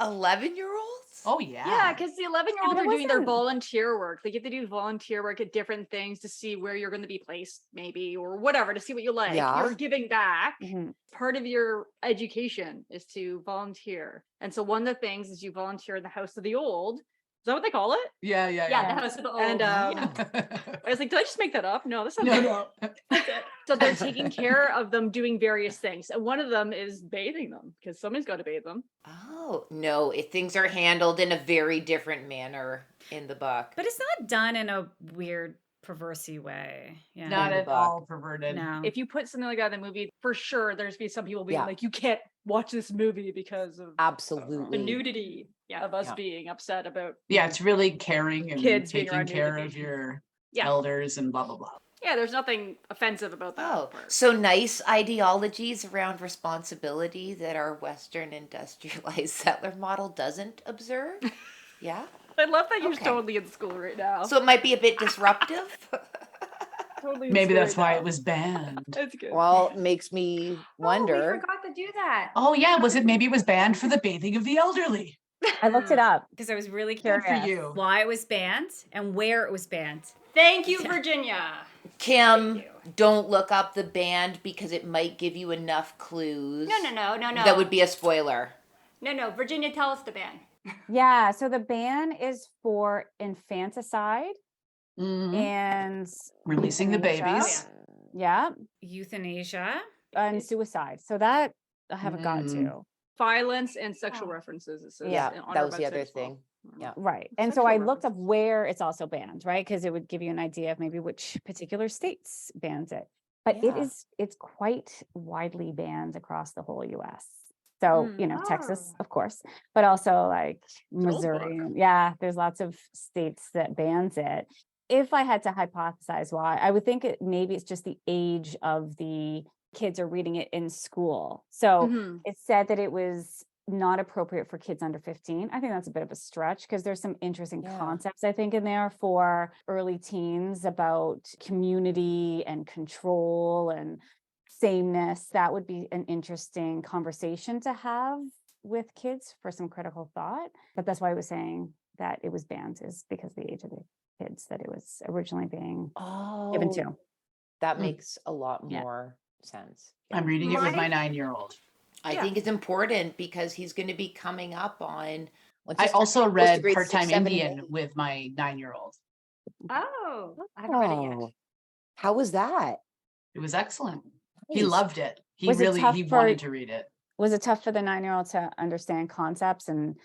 I: 11-year-olds?
E: Oh yeah.
C: Yeah, because the 11-year-olds
J: but
C: are
J: it
C: doing their
J: wasn't-
C: volunteer work. They get to do volunteer work at different things to see where you're going to be placed, maybe, or whatever, to see what you like.
I: Yeah.
C: You're giving back.
J: Mm-hmm.
C: Part of your education is to volunteer. And so one of the things is you volunteer in the House of the Old. Is that what they call it?
E: Yeah.
B: Yeah, the House of the Old.
C: And
B: Yeah.
C: I was like, did I just make that up? No, that's not
E: no,
C: it.
E: no.
C: So they're taking care of them doing various things. And one of them is bathing them because somebody's got to bathe them.
I: Oh, no. Things are handled in a very different manner in the book.
F: But it's not done in a weird, perversey way. Yeah.
E: Not
I: the
E: at
I: book.
E: all perverted.
F: No.
C: If you put something like that in the movie, for sure there's be some people being
I: Yeah.
C: like, you can't watch this movie because of the
I: Absolutely.
C: nudity of us
I: Yeah.
C: being upset about.
E: Yeah, it's really caring and
C: Kids being
E: taking
C: around
E: care
C: nudity.
E: of your
C: Yeah.
E: elders and blah blah blah.
C: Yeah, there's nothing offensive about that.
I: Oh,
C: part.
I: so nice ideologies around responsibility that our Western industrialized settler model doesn't observe? Yeah.
C: I love that you're
I: Okay.
C: totally in school right now.
I: So it might be a bit disruptive.
C: totally
E: Maybe
C: inspired
E: that's why
C: now.
E: it was banned.
C: That's good.
I: Well, it makes me
B: Oh, we
I: wonder.
B: forgot to do that.
E: Oh yeah, maybe it was banned for the bathing of the elderly.
J: I looked it up.
F: Because I was really
E: Good
F: curious
E: for you.
F: why it was banned and where it was banned.
C: Thank you, Virginia.
I: Kim,
F: Thank you.
I: don't look up the band because it might give you enough clues.
B: No.
I: That would be a spoiler.
B: No. Virginia, tell us the ban.
J: Yeah. So the ban is for infanticide
E: Mhm.
J: and
E: Releasing the
J: euthanasia.
E: babies.
J: Yeah.
F: Euthanasia.
J: And suicide. So that I haven't gotten to.
C: Violence and sexual references. It says
I: Yeah,
C: on
I: that
C: our
I: was the
C: website
I: other
C: as well.
I: thing. Yeah.
J: Right. And so I looked up where it's also banned, right? Because it would give you an idea of maybe which particular states bans it. But
I: Yeah.
J: it's quite widely banned across the whole US. So, Texas, of course, but also like
C: an old
J: Missouri.
C: book.
J: Yeah, there's lots of states that bans it. If I had to hypothesize why, I would think maybe it's just the age of the kids are reading it in school. So it said that it was not appropriate for kids under 15. I think that's a bit of a stretch because there's some interesting concepts, I think, in there for early teens about community and control and sameness. That would be an interesting conversation to have with kids for some critical thought. But that's why I was saying that it was banned, is because of the age of the kids that it was originally being given to.
I: That makes a lot more sense.
E: I'm reading it with my 9-year-old.
I: I think it's important because he's going to be coming up on.
E: I also read
I: grade
E: Part-Time
I: 6, 7, and
E: Indian
I: 8.
E: with my 9-year-old.
B: Oh, I haven't read it yet.
I: How was that?
E: It was excellent. He
I: Nice.
E: loved it. He
J: Was it
E: really
J: tough
E: he
J: for-
E: wanted to read it.
J: Was it tough for the 9-year-old to understand concepts and,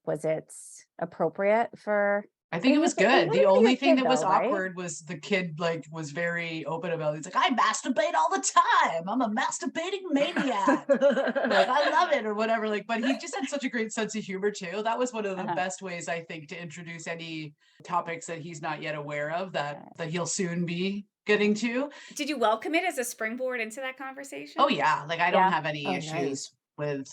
J: was it appropriate for?
E: I think it was good. The
J: Really
E: only
J: good
E: thing
J: kid
E: that was
J: though, right?
E: awkward was the kid was very open about it. He's like, I masturbate all the time. I'm a masturbating maniac. I love it or whatever. But he just had such a great sense of humor too. That was one of the best ways, I think, to introduce any topics that he's not yet aware of that he'll soon be getting to.
F: Did you welcome it as a springboard into that conversation?
E: Oh yeah. I don't have any
I: nice.
E: issues with.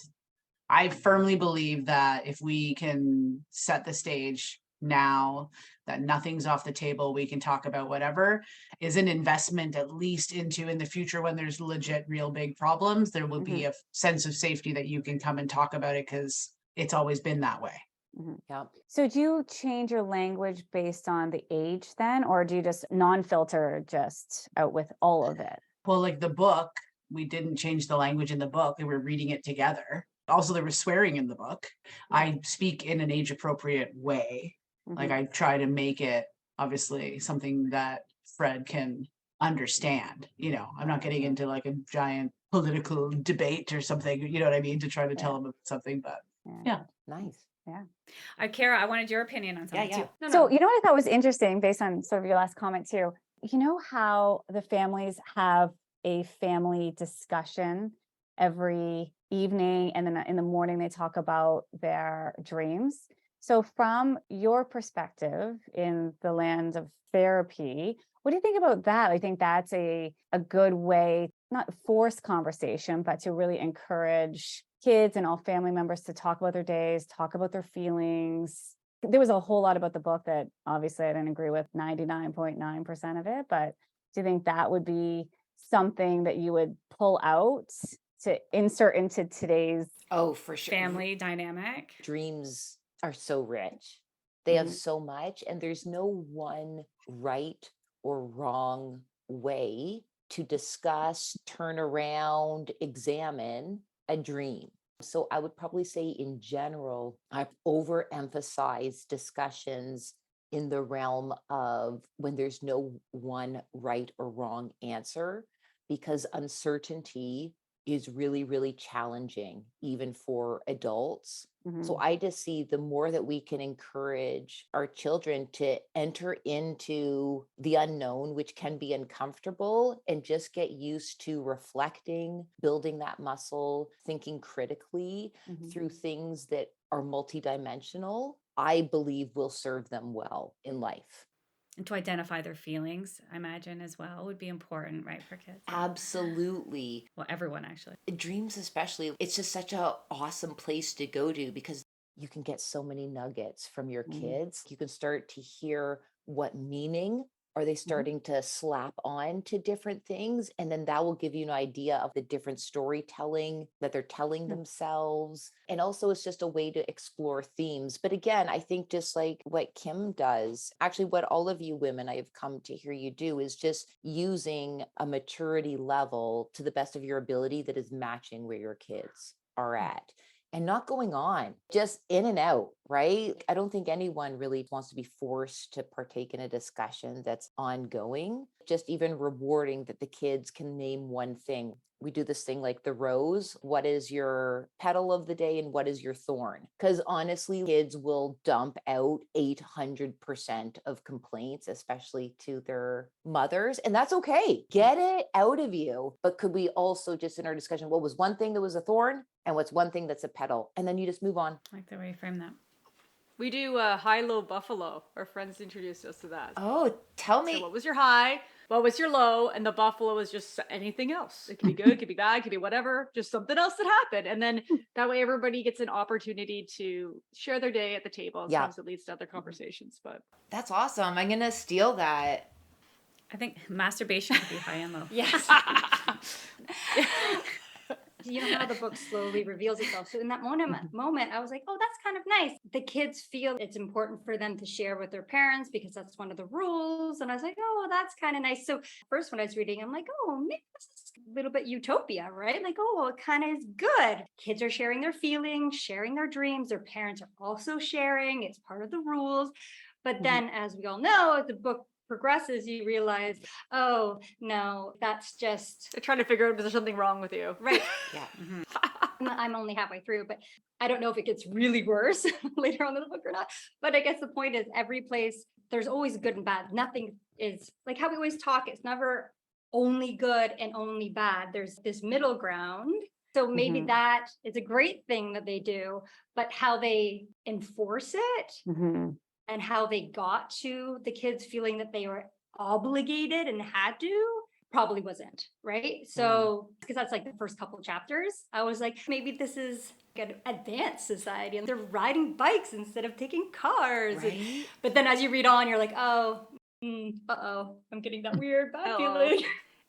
E: I firmly believe that if we can set the stage now, that nothing's off the table, we can talk about whatever is an investment, at least into in the future when there's legit, real big problems, there will be a sense of safety that you can come and talk about it because it's always been that way.
I: Yeah.
J: So do you change your language based on the age then, or do you just non-filter just out with all of it?
E: Well, the book, we didn't change the language in the book. We were reading it together. Also, there was swearing in the book. I speak in an age appropriate way. I try to make it obviously something that Fred can understand. I'm not getting into a giant political debate or something, you know what I mean, to try to tell him something, but yeah.
I: Nice.
J: Yeah.
F: Kara, I wanted your opinion on something too.
J: So, you know what I thought was interesting based on sort of your last comment too? You know how the families have a family discussion every evening and then in the morning they talk about their dreams. So from your perspective in the land of therapy, what do you think about that? I think that's a good way, not force conversation, but to really encourage kids and all family members to talk about their days, talk about their feelings. There was a whole lot about the book that obviously I didn't agree with 99.9% of it, but do you think that would be something that you would pull out to insert into today's
I: for sure.
F: Family dynamic?
I: Dreams are so rich. They have so much, and there's no one right or wrong way to discuss, turn around, examine a dream. So I would probably say in general, I've overemphasized discussions in the realm of when there's no one right or wrong answer, because uncertainty is really, really challenging, even for adults. So I just see the more that we can encourage our children to enter into the unknown, which can be uncomfortable, and just get used to reflecting, building that muscle, thinking critically through things that are multidimensional, I believe will serve them well in life.
F: And to identify their feelings, I imagine as well, would be important, right, for kids?
I: Absolutely.
F: Well, everyone actually.
I: Dreams especially, it's just such an awesome place to go to because you can get so many nuggets from your kids. You can start to hear what meaning Are they starting to slap on to different things? And then that will give you an idea of the different storytelling that they're telling themselves. And also, it's just a way to explore themes. But again, I think just like what Kim does, actually, what all of you women I have come to hear you do is just using a maturity level to the best of your ability that is matching where your kids are at. And not going on, just in and out, right? I don't think anyone really wants to be forced to partake in a discussion that's ongoing. Just even rewarding that the kids can name one thing. We do this thing like the rose. What is your petal of the day and what is your thorn? Because honestly, kids will dump out 800% of complaints, especially to their mothers. And that's okay. Get it out of you. But could we also just in our discussion, what was one thing that was a thorn and what's one thing that's a petal? And then you just move on.
F: I like the way you frame that.
C: We do high-low buffalo. Our friends introduced us to that.
I: Oh, tell
C: So
I: me.
C: what was your high? What was your low? And the buffalo is just anything else. It could be good, it could be bad, it could be whatever, just something else that happened. And then that way everybody gets an opportunity to share their day at the table. And
I: Yeah.
C: sometimes it leads to other conversations. But
I: That's awesome. I'm going to steal that.
F: I think masturbation could be high and low.
B: Yes. You know how the book slowly reveals itself. So in that moment, I was like, oh, that's kind of nice. The kids feel it's important for them to share with their parents because that's one of the rules. And I was like, oh, that's kind of nice. So first when I was reading, I'm like, oh, maybe this is a little bit utopia, right? Like, oh, it kind of is good. Kids are sharing their feelings, sharing their dreams. Their parents are also sharing. It's part of the rules. But then, as we all know, as the book progresses, you realize, oh, no, that's just...
C: they're trying to figure out if there's something wrong with you.
B: Right.
I: Yeah.
B: I'm only halfway through, but I don't know if it gets really worse later on in the book or not. But I guess the point is every place, there's always good and bad. Nothing is like how we always talk. It's never only good and only bad. There's this middle ground. So maybe that is a great thing that they do, but how they enforce it and how they got to the kids feeling that they were obligated and had to probably wasn't, right? So, because that's like the first couple of chapters, I was like, maybe this is an advanced society and they're riding bikes instead of taking cars.
I: Right?
B: But then as you read on, you're like, oh, uh-oh, I'm getting that weird bad feeling.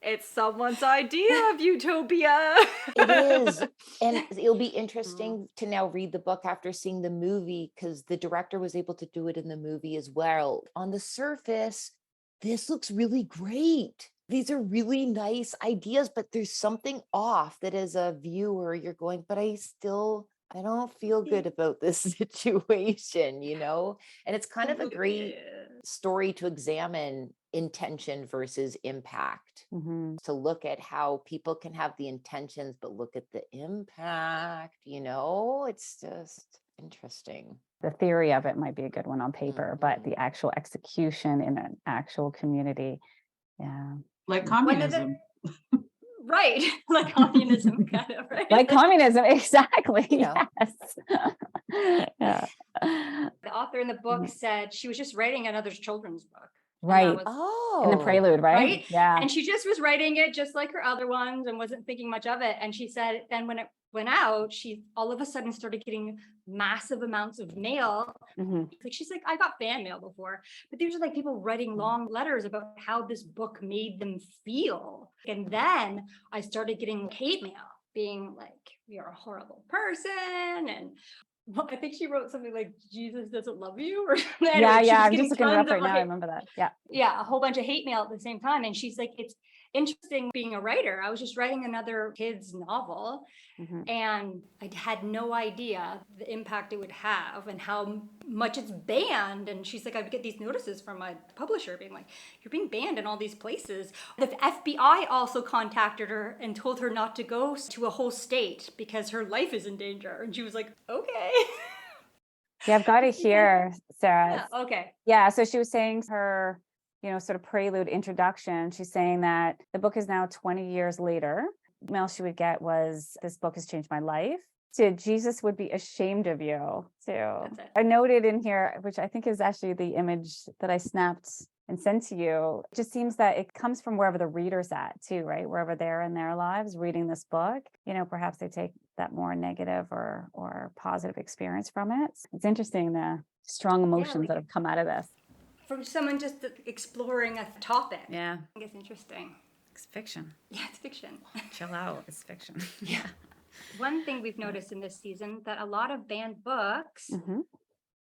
C: It's someone's idea of utopia.
I: It is. And it'll be interesting to now read the book after seeing the movie because the director was able to do it in the movie as well. On the surface, this looks really great. These are really nice ideas, but there's something off that as a viewer, you're going, but I don't feel good about this situation, you know? And it's kind of a great story to examine intention versus impact, to look at how people can have the intentions, but look at the impact, you know? It's just interesting.
J: The theory of it might be a good one on paper, but the actual execution in an actual community, yeah.
E: Like communism.
B: Right, like communism, kind of, right?
J: Like communism, exactly.
I: Yeah.
J: Yes. Yeah.
B: The author in the book said she was just writing another children's book.
J: Right.
I: Oh.
J: In the prelude, right? Yeah.
B: And she just was writing it just like her other ones and wasn't thinking much of it. And she said then when it went out, she all of a sudden started getting massive amounts of mail. Like she's like, I got fan mail before, but these are like people writing long letters about how this book made them feel. And then I started getting hate mail being like, you're a horrible person. And I think she wrote something like Jesus doesn't love you or something.
J: Yeah. I'm just looking it up right now. I remember that. Yeah.
B: Yeah. A whole bunch of hate mail at the same time. And she's like, it's interesting being a writer. I was just writing another kid's novel and I had no idea the impact it would have and how much it's banned. And she's like, I would get these notices from my publisher being like, you're being banned in all these places. The FBI also contacted her and told her not to go to a whole state because her life is in danger. And she was like, okay.
J: Yeah, I've got to hear Sarah.
B: Yeah, okay.
J: Yeah. So she was saying her, sort of prelude introduction. She's saying that the book is now 20 years later. The email she would get was, this book has changed my life. To Jesus would be ashamed of you too. I noted in here, which I think is actually the image that I snapped and sent to you. It just seems that it comes from wherever the reader's at too, right? Wherever they're in their lives reading this book, perhaps they take that more negative or positive experience from it. It's interesting the strong emotions that have come out of this.
B: from someone just exploring a topic.
F: Yeah,
B: I think it's interesting.
F: it's fiction.
B: Yeah, it's fiction.
F: Chill out, it's fiction.
B: Yeah. One thing we've noticed in this season that a lot of banned books,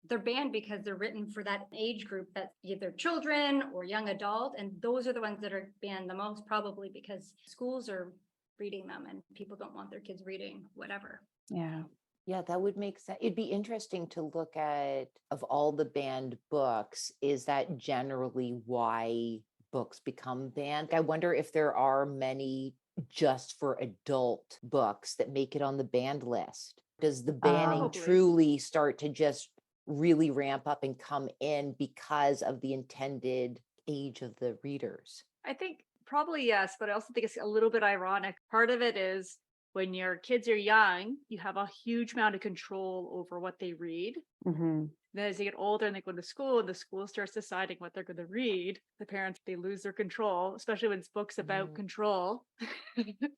B: they're banned because they're written for that age group that's either children or young adult. And those are the ones that are banned the most, probably because schools are reading them and people don't want their kids reading whatever.
J: Yeah.
I: Yeah, that would make sense. It'd be interesting to look at, of all the banned books, is that generally why books become banned? I wonder if there are many just for adult books that make it on the banned list. Does the banning
B: Probably.
I: truly start to just really ramp up and come in because of the intended age of the readers?
C: I think probably yes, but I also think it's a little bit ironic. Part of it is when your kids are young, you have a huge amount of control over what they read.
J: Mm-hmm.
C: Then as they get older and they go to school and the school starts deciding what they're going to read, the parents, they lose their control, especially when it's books about control.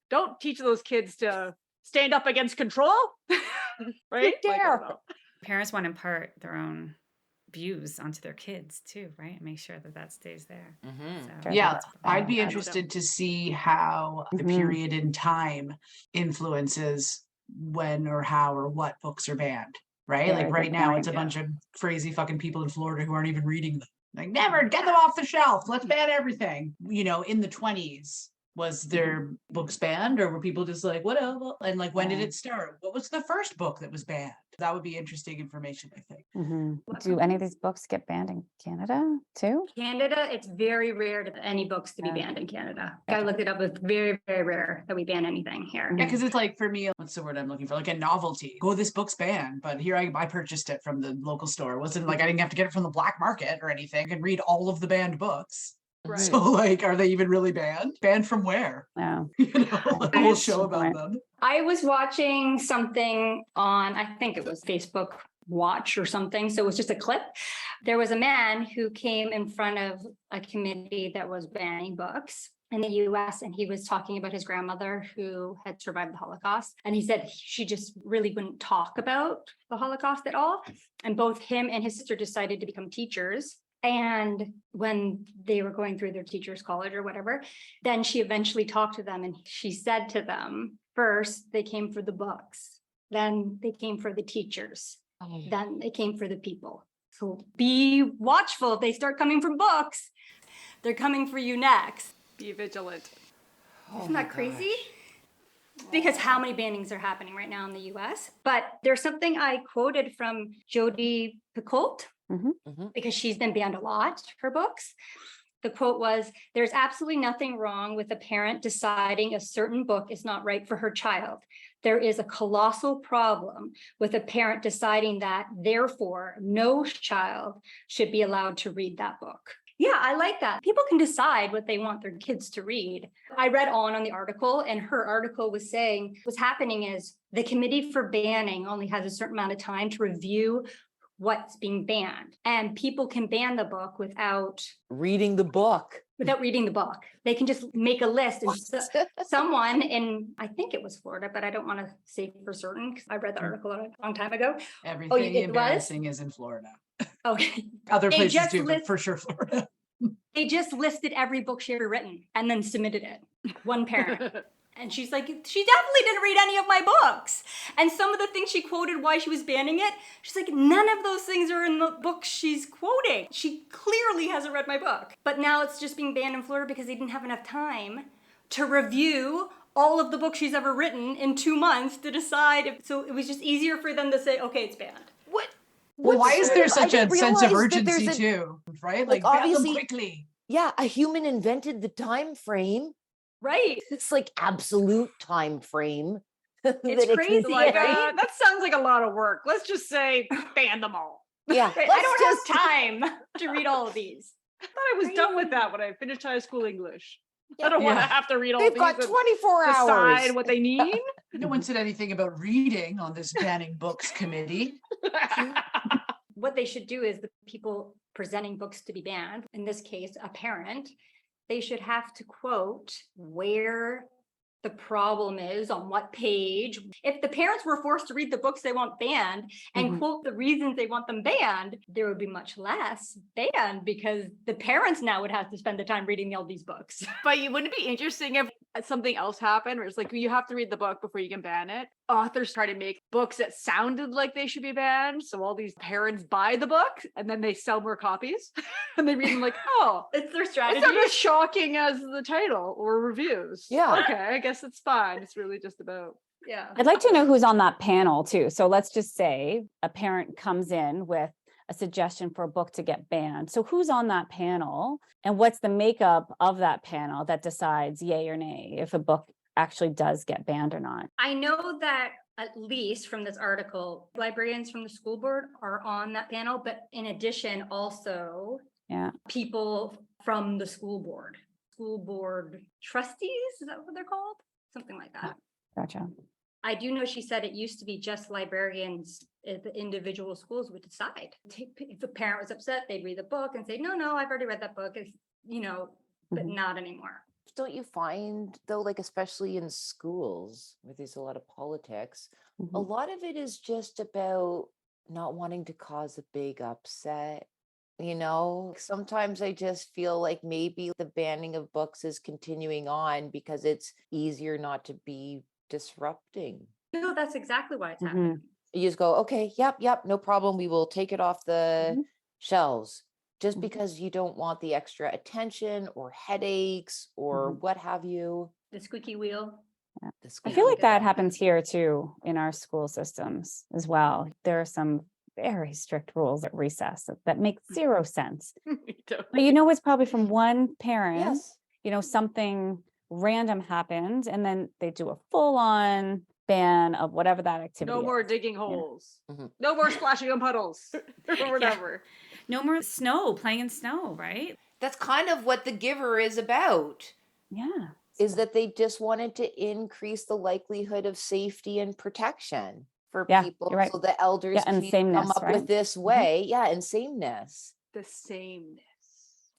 C: Don't teach those kids to stand up against control. Right?
I: You
C: Like, I
I: dare.
C: don't know.
F: Parents want to impart their own views onto their kids too, right? And make sure that that stays there. So
E: Yeah,
F: that's-
E: I'd be
C: Yeah,
E: interested to see how the period in time influences when or how or what books are banned, right?
J: Very
E: Like
J: good
E: right now,
J: point,
E: it's a
J: yeah.
E: bunch of crazy fucking people in Florida who aren't even reading them. Like, never get them off the shelf. Let's ban everything. You know, in the 20s, was their books banned, or were people just like, whatever? And like, when did it start? What was the first book that was banned? That would be interesting information, I think.
J: Do any of these books get banned in Canada too?
B: Canada, it's very rare to any books to be banned in Canada. I looked it up, it's very, very rare that we ban anything here.
E: Yeah, because it's like, for me, what's the word I'm looking for? Like a novelty. Oh, this book's banned, but here I purchased it from the local store. It wasn't like I didn't have to get it from the black market or anything. I could read all of the banned books.
C: Right.
E: So like, are they even really banned? Banned from where?
J: No.
E: You know, like a whole show about
J: Right.
E: them.
B: I was watching something on, I think it was Facebook Watch or something. So it was just a clip. There was a man who came in front of a committee that was banning books in the US, and he was talking about his grandmother who had survived the Holocaust. And he said she just really wouldn't talk about the Holocaust at all. And both him and his sister decided to become teachers. And when they were going through their teachers' college or whatever, then she eventually talked to them and she said to them, first, they came for the books, then they came for the teachers, then they came for the people. So be watchful. If they start coming from books, they're coming for you next.
C: Be vigilant.
B: Isn't that crazy? Because how many bannings are happening right now in the US? But there's something I quoted from Jodi Picoult, because she's been banned a lot, her books. The quote was, "There's absolutely nothing wrong with a parent deciding a certain book is not right for her child. There is a colossal problem with a parent deciding that, therefore, no child should be allowed to read that book." Yeah, I like that. People can decide what they want their kids to read. I read on the article, and her article was saying what's happening is the committee for banning only has a certain amount of time to review what's being banned. And people can ban the book without
I: Reading the book.
B: reading the book. They can just make a list. And someone in, I think it was Florida, but I don't want to say for certain because I read the article a long time ago.
E: Everything
B: it was?
E: embarrassing is in Florida.
B: Okay.
E: Other
B: They
E: places
B: just
E: too, but
B: list-
E: for sure Florida.
B: They just listed every book she ever written and then submitted it. One parent. And she's like, she definitely didn't read any of my books. And some of the things she quoted why she was banning it, she's like, none of those things are in the book she's quoting. She clearly hasn't read my book. But now it's just being banned in Florida because they didn't have enough time to review all of the books she's ever written in 2 months to decide. So it was just easier for them to say, okay, it's banned.
E: Well, why is there such a sense of
I: realize that there's
E: urgency
I: a-
E: too? Right?
I: like,
E: Like, ban them
I: obviously-
E: quickly.
I: Yeah, a human invented the time frame.
B: Right.
I: It's like absolute time frame. that
B: It's
I: it can
B: crazy,
I: be,
C: Like,
I: right?
C: that sounds like a lot of work. Let's just say ban them all.
I: Yeah,
B: I
I: let's
B: don't
I: just-
B: have time to read all of these.
C: I thought I was done with that when I finished high school English. I don't want to have to read all
I: They've
C: these
I: got
C: and
I: 24 hours.
C: decide what they mean.
E: No one said anything about reading on this banning books committee.
B: What they should do is the people presenting books to be banned, in this case, a parent, they should have to quote where the problem is, on what page. If the parents were forced to read the books they want banned and quote the reasons they want them banned, there would be much less banned because the parents now would have to spend the time reading all these books.
C: But wouldn't it be interesting if something else happened where it's like you have to read the book before you can ban it? Authors try to make books that sounded like they should be banned, so all these parents buy the book and then they sell more copies and they read them like, oh,
B: It's their
C: it's
B: strategy.
C: not as shocking as the title or reviews.
I: Yeah.
C: Okay, I guess it's fine. It's really just about
B: Yeah.
J: I'd like to know who's on that panel too. So let's just say a parent comes in with a suggestion for a book to get banned. So who's on that panel and what's the makeup of that panel that decides yay or nay if a book actually does get banned or not?
B: I know that at least from this article, librarians from the school board are on that panel, but in addition, also
J: Yeah.
B: people from the school board trustees, is that what they're called? Something like that.
J: Gotcha.
B: I do know she said it used to be just librarians at the individual schools would decide. If a parent was upset, they'd read the book and say, no, I've already read that book. It's, but not anymore.
I: Don't you find though, like especially in schools where there's a lot of politics, a lot of it is just about not wanting to cause a big upset. Sometimes I just feel like maybe the banning of books is continuing on because it's easier not to be disrupting.
B: No, that's exactly why it's happening.
I: You just go, okay, yep, no problem. We will take it off the shelves just because you don't want the extra attention or headaches or what have you.
B: The squeaky wheel.
J: Yeah.
I: The
J: I
I: squeaky
J: feel like
I: wheel.
J: that happens here too in our school systems as well. There are some very strict rules at recess that make zero sense. But it's probably from one parent,
I: Yes.
J: something random happened and then they do a full-on ban of whatever that activity
C: no
J: is.
C: more digging holes, no more splashing on puddles, or whatever.
F: No more snow, playing in snow, right?
I: That's kind of what The Giver is about.
J: Yeah.
I: Is that they just wanted to increase the likelihood of safety and protection for
J: Yeah,
I: people.
J: you're right.
I: So the elders
J: Yeah, and
I: can
J: sameness,
I: come up
J: right?
I: with this way. Yeah, and sameness.
C: The sameness.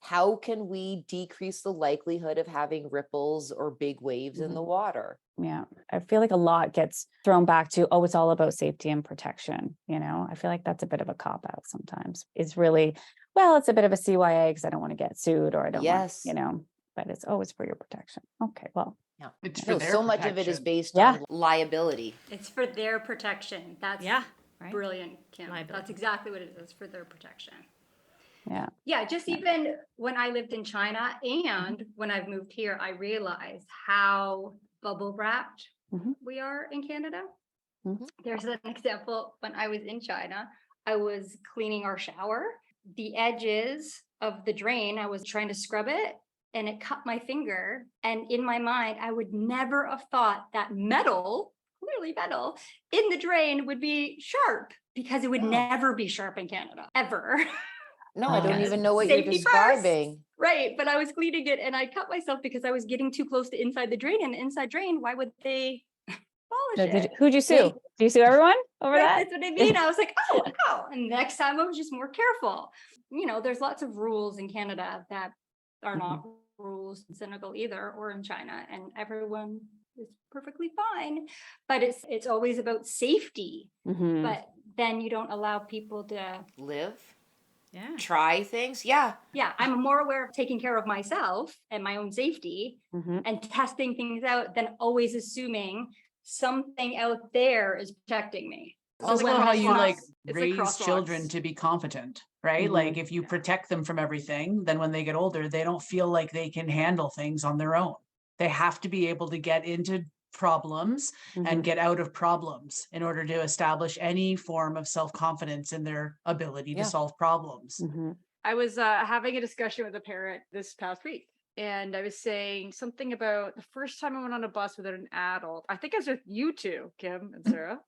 I: How can we decrease the likelihood of having ripples or big waves in the water?
J: Yeah. I feel like a lot gets thrown back to, it's all about safety and protection. I feel like that's a bit of a cop out sometimes. It's really, it's a bit of a CYA because I don't want to get sued or I don't
I: Yes.
J: want, but it's always for your protection. Okay, well.
I: Yeah.
E: It's for their
I: so much of it is
E: protection.
I: based
J: Yeah.
I: on liability.
B: It's for their protection. That's
F: Right.
B: brilliant, Kim.
F: Liability.
B: That's exactly what it is, for their protection.
J: Yeah.
B: Yeah, just even when I lived in China and when I've moved here, I realized how bubble wrapped we are in Canada. There's an example. When I was in China, I was cleaning our shower. The edges of the drain, I was trying to scrub it and it cut my finger. And in my mind, I would never have thought that metal, clearly metal, in the drain would be sharp because it would never be sharp in Canada, ever.
I: No, I don't even know what you're
B: Safety first.
I: describing.
B: Right, but I was cleaning it and I cut myself because I was getting too close to inside the drain. And the inside drain, why would they polish it?
J: Who'd you sue? Do you sue everyone over
B: Right,
J: that?
B: that's what I mean. I was like, oh. And next time I was just more careful. There's lots of rules in Canada that are not rules in Senegal either, or in China, and everyone is perfectly fine. But it's always about safety. But then you don't allow people to
I: Live.
F: Yeah.
I: Try things. Yeah.
B: Yeah, I'm more aware of taking care of myself and my own safety and testing things out than always assuming something out there is protecting me.
E: Also
B: when
E: how
B: I
E: you
B: cross-
C: it's
E: raise
C: crosswalks.
E: children to be competent, right? Like if you protect them from everything, then when they get older, they don't feel like they can handle things on their own. They have to be able to get into problems and get out of problems in order to establish any form of self-confidence in their ability to solve problems.
C: I was having a discussion with a parent this past week, and I was saying something about the first time I went on a bus with an adult. I think I was with you two, Kim and Sarah.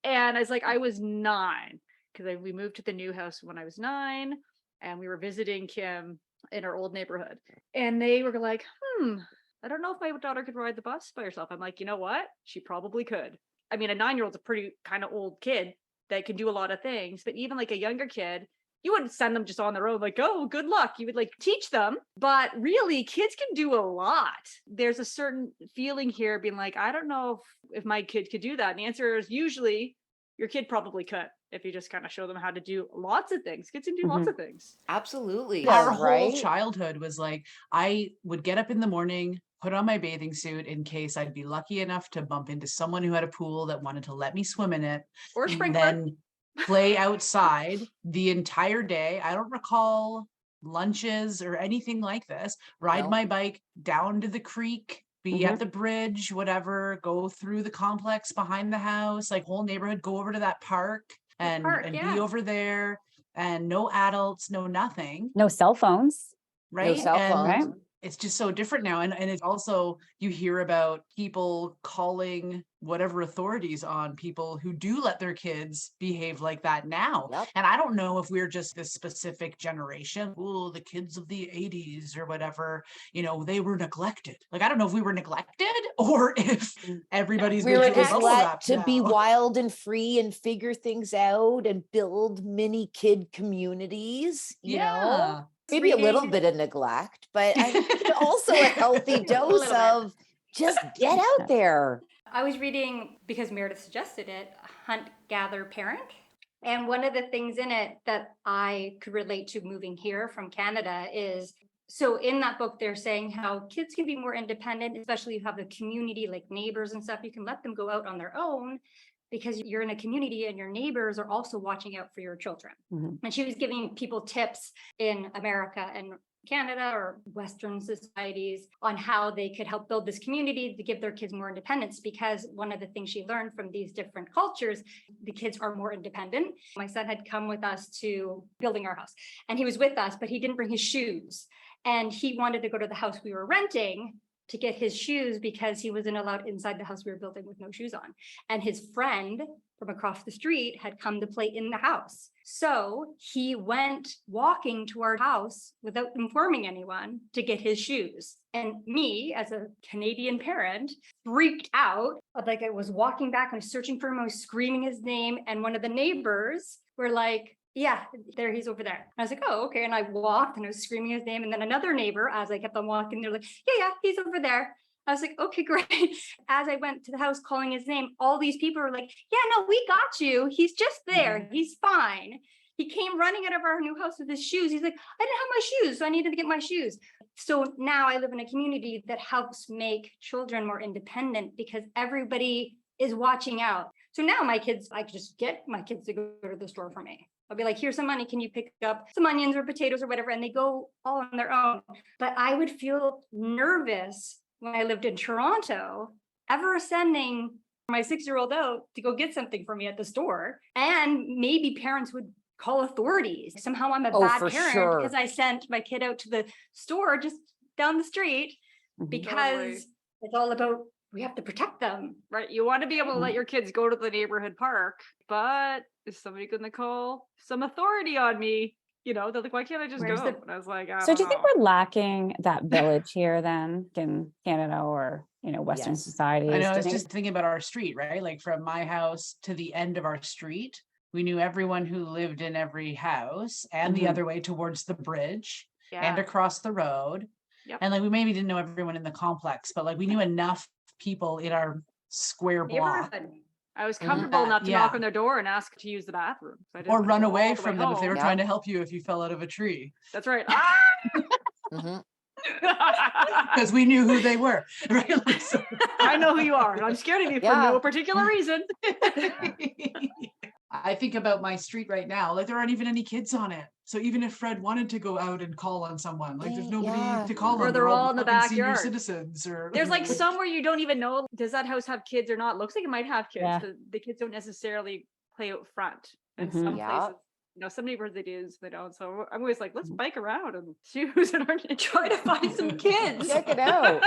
C: And I was like, I was 9 because we moved to the new house when I was 9, and we were visiting Kim in our old neighborhood. And they were like, I don't know if my daughter could ride the bus by herself. I'm like, you know what? She probably could. I mean, a 9-year-old's a pretty kind of old kid that can do a lot of things, but even like a younger kid, you wouldn't send them just on their own, like, oh, good luck. You would like teach them. But really, kids can do a lot. There's a certain feeling here being like, I don't know if my kid could do that. And the answer is usually your kid probably could if you just kind of show them how to do lots of things. Kids can do lots of things.
D: Absolutely.
E: Our
I: Yes,
E: whole
I: right?
E: childhood was like, I would get up in the morning, put on my bathing suit in case I'd be lucky enough to bump into someone who had a pool that wanted to let me swim in it,
C: Or
E: and
C: sprinkler.
E: then play outside the entire day. I don't recall lunches or anything like this. Ride
I: No.
E: my bike down to the creek, be at the bridge, whatever, go through the complex behind the house, like whole neighborhood, go over to that park and be over there, and no adults, no nothing,
J: No cell phones.
E: right?
I: cell
E: And
J: Right.
I: phones.
E: it's just so different now. And it's also, you hear about people calling whatever authorities on people who do let their kids behave like that now.
I: Yep.
E: And I don't know if we're just this specific generation, oh, the kids of the 80s or whatever, you know, they were neglected. Like, I don't know if we were neglected or if everybody's
I: We were
E: visually
I: just
E: bubble
I: let
E: wrapped
I: to be
E: now.
I: wild and free and figure things out and build mini kid communities, you know?
E: Yeah.
I: Maybe a little bit of neglect, but I think also a healthy dose
B: little bit.
I: of just get out there.
B: I was reading, because Meredith suggested it, Hunt, Gather, Parent. And one of the things in it that I could relate to moving here from Canada is, so in that book, they're saying how kids can be more independent, especially you have a community like neighbors and stuff. You can let them go out on their own because you're in a community and your neighbors are also watching out for your children. And she was giving people tips in America and Canada or Western societies on how they could help build this community to give their kids more independence, because one of the things she learned from these different cultures, the kids are more independent. My son had come with us to building our house and he was with us, but he didn't bring his shoes. And he wanted to go to the house we were renting to get his shoes because he wasn't allowed inside the house we were building with no shoes on. And his friend from across the street had come to play in the house. So he went walking to our house without informing anyone to get his shoes. And me, as a Canadian parent, freaked out. Like, I was walking back and searching for him. I was screaming his name. And one of the neighbors were like, yeah, there, he's over there. And I was like, oh, okay. And I walked and I was screaming his name. And then another neighbor, as I kept on walking, they're like, yeah, he's over there. I was like, okay, great. As I went to the house calling his name, all these people were like, yeah, no, we got you. He's just there. He's fine. He came running out of our new house with his shoes. He's like, I didn't have my shoes, so I needed to get my shoes. So now I live in a community that helps make children more independent because everybody is watching out. So now my kids, I just get my kids to go to the store for me. I'll be like, here's some money. Can you pick up some onions or potatoes or whatever? And they go all on their own. But I would feel nervous when I lived in Toronto, ever sending my 6-year-old out to go get something for me at the store. And maybe parents would call authorities. Somehow I'm a bad
I: for
B: parent
I: sure.
B: because I sent my kid out to the store just down the street because it's all about, we have to protect them.
C: Right. You want to be able to let your kids go to the neighborhood park, but is somebody going to call some authority on me? You know, they're like, why can't I just
B: Where's
C: go?
B: the-
C: And I was like,
J: So do you think we're lacking that village here then in Canada or, you know, Western
I: Yes.
J: societies?
E: I know,
J: Do
E: I
J: you
E: was
J: think-
E: just thinking about our street, right? Like from my house to the end of our street, we knew everyone who lived in every house and the other way towards the bridge and across the road.
C: Yep.
E: And like, we maybe didn't know everyone in the complex, but like we knew enough people in our square block.
B: Neighborhood.
C: I was comfortable enough to
E: Yeah.
C: knock on their door and ask to use the bathroom. So I didn't
E: Or
C: have to
E: run
C: go all
E: away
C: the way
E: from them if they were
C: home.
E: trying to help you if you fell out of a tree.
C: That's right. Ah!
I: Mhm.
E: Because we knew who they were. Right? Like, so-
C: I know who you are, and I'm scared of you for
I: Yeah.
C: no particular reason.
E: I think about my street right now, like there aren't even any kids on it. So even if Fred wanted to go out and call on someone, like there's nobody
I: Yeah.
E: to call
C: Or
E: on.
C: they're all in the
E: fucking senior
C: backyard.
E: citizens or
C: There's like somewhere you don't even know, does that house have kids or not? Looks like it might have kids.
J: Yeah.
C: The kids don't necessarily play out front. And
J: Mhm.
C: some
I: Yeah.
C: places, you know, some neighborhoods they do, some they don't. So I'm always like, let's bike around and see who's in our try to find some kids.
I: Check it out.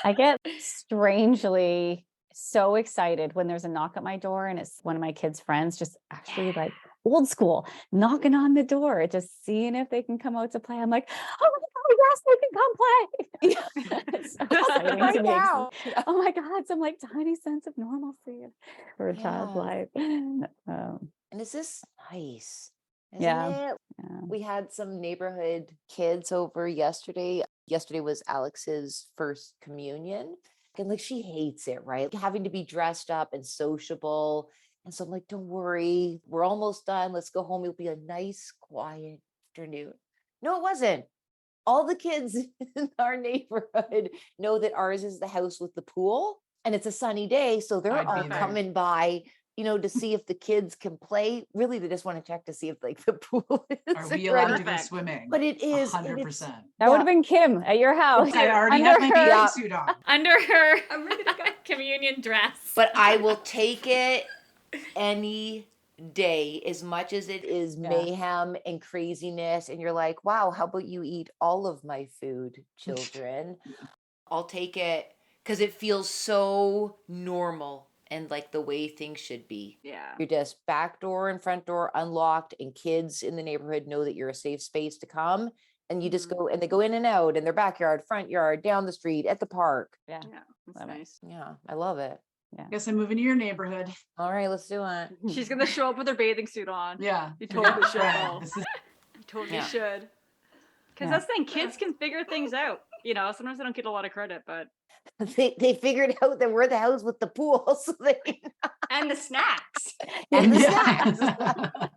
J: I get strangely so excited when there's a knock at my door and it's one of my kids' friends, just actually like old school, knocking on the door, just seeing if they can come out to play. I'm like, oh my God, yes, they can come play. It's so exciting
I: Right
J: to me.
I: now.
J: Oh my God, some like tiny sense of normalcy for a child's
I: Yeah.
J: life.
I: And is this nice? isn't
J: Yeah.
I: it?
J: Yeah.
I: We had some neighborhood kids over yesterday. Yesterday was Alex's first communion. And like she hates it, right? Having to be dressed up and sociable. And so I'm like, don't worry, we're almost done. Let's go home. It'll be a nice, quiet afternoon. No, it wasn't. All the kids in our neighborhood know that ours is the house with the pool and it's a sunny day. So they're
E: I'd
I: all
E: be there.
I: coming by, to see if the kids can play. Really, they just want to check to see if like the pool
E: Are
I: is
E: we allowed to
I: ready.
E: go
C: Perfect.
E: swimming?
I: But it is
E: 100%.
J: That would
I: Yeah.
J: have been Kim at your house.
E: I already
J: Under
E: have my bathing
I: Yeah.
E: suit on.
F: Under her
C: I'm ready to go.
F: communion dress.
I: But I will take it any day, as much as it is
J: Yeah.
I: mayhem and craziness. And you're like, wow, how about you eat all of my food, children? I'll take it because it feels so normal and like the way things should be.
C: Yeah.
I: You're just back door and front door unlocked, and kids in the neighborhood know that you're a safe space to come. And you just go, and they go in and out in their backyard, front yard, down the street, at the park.
J: Yeah.
C: Yeah. That's
J: Love it.
C: nice.
I: Yeah, I love it.
E: Guess I'm moving to your neighborhood.
I: All right, let's do it.
C: She's gonna show up with her bathing suit on.
E: Yeah.
C: You totally
E: Yeah,
C: should.
E: right.
C: though.
E: This is
C: You totally
I: Yeah.
C: should. Because
J: Yeah.
C: that's the thing, kids can figure things out. Sometimes they don't get a lot of credit, but
I: They figured out that we're the house with the pool, so they
C: and the snacks.
I: and the
E: Yeah.
I: snacks.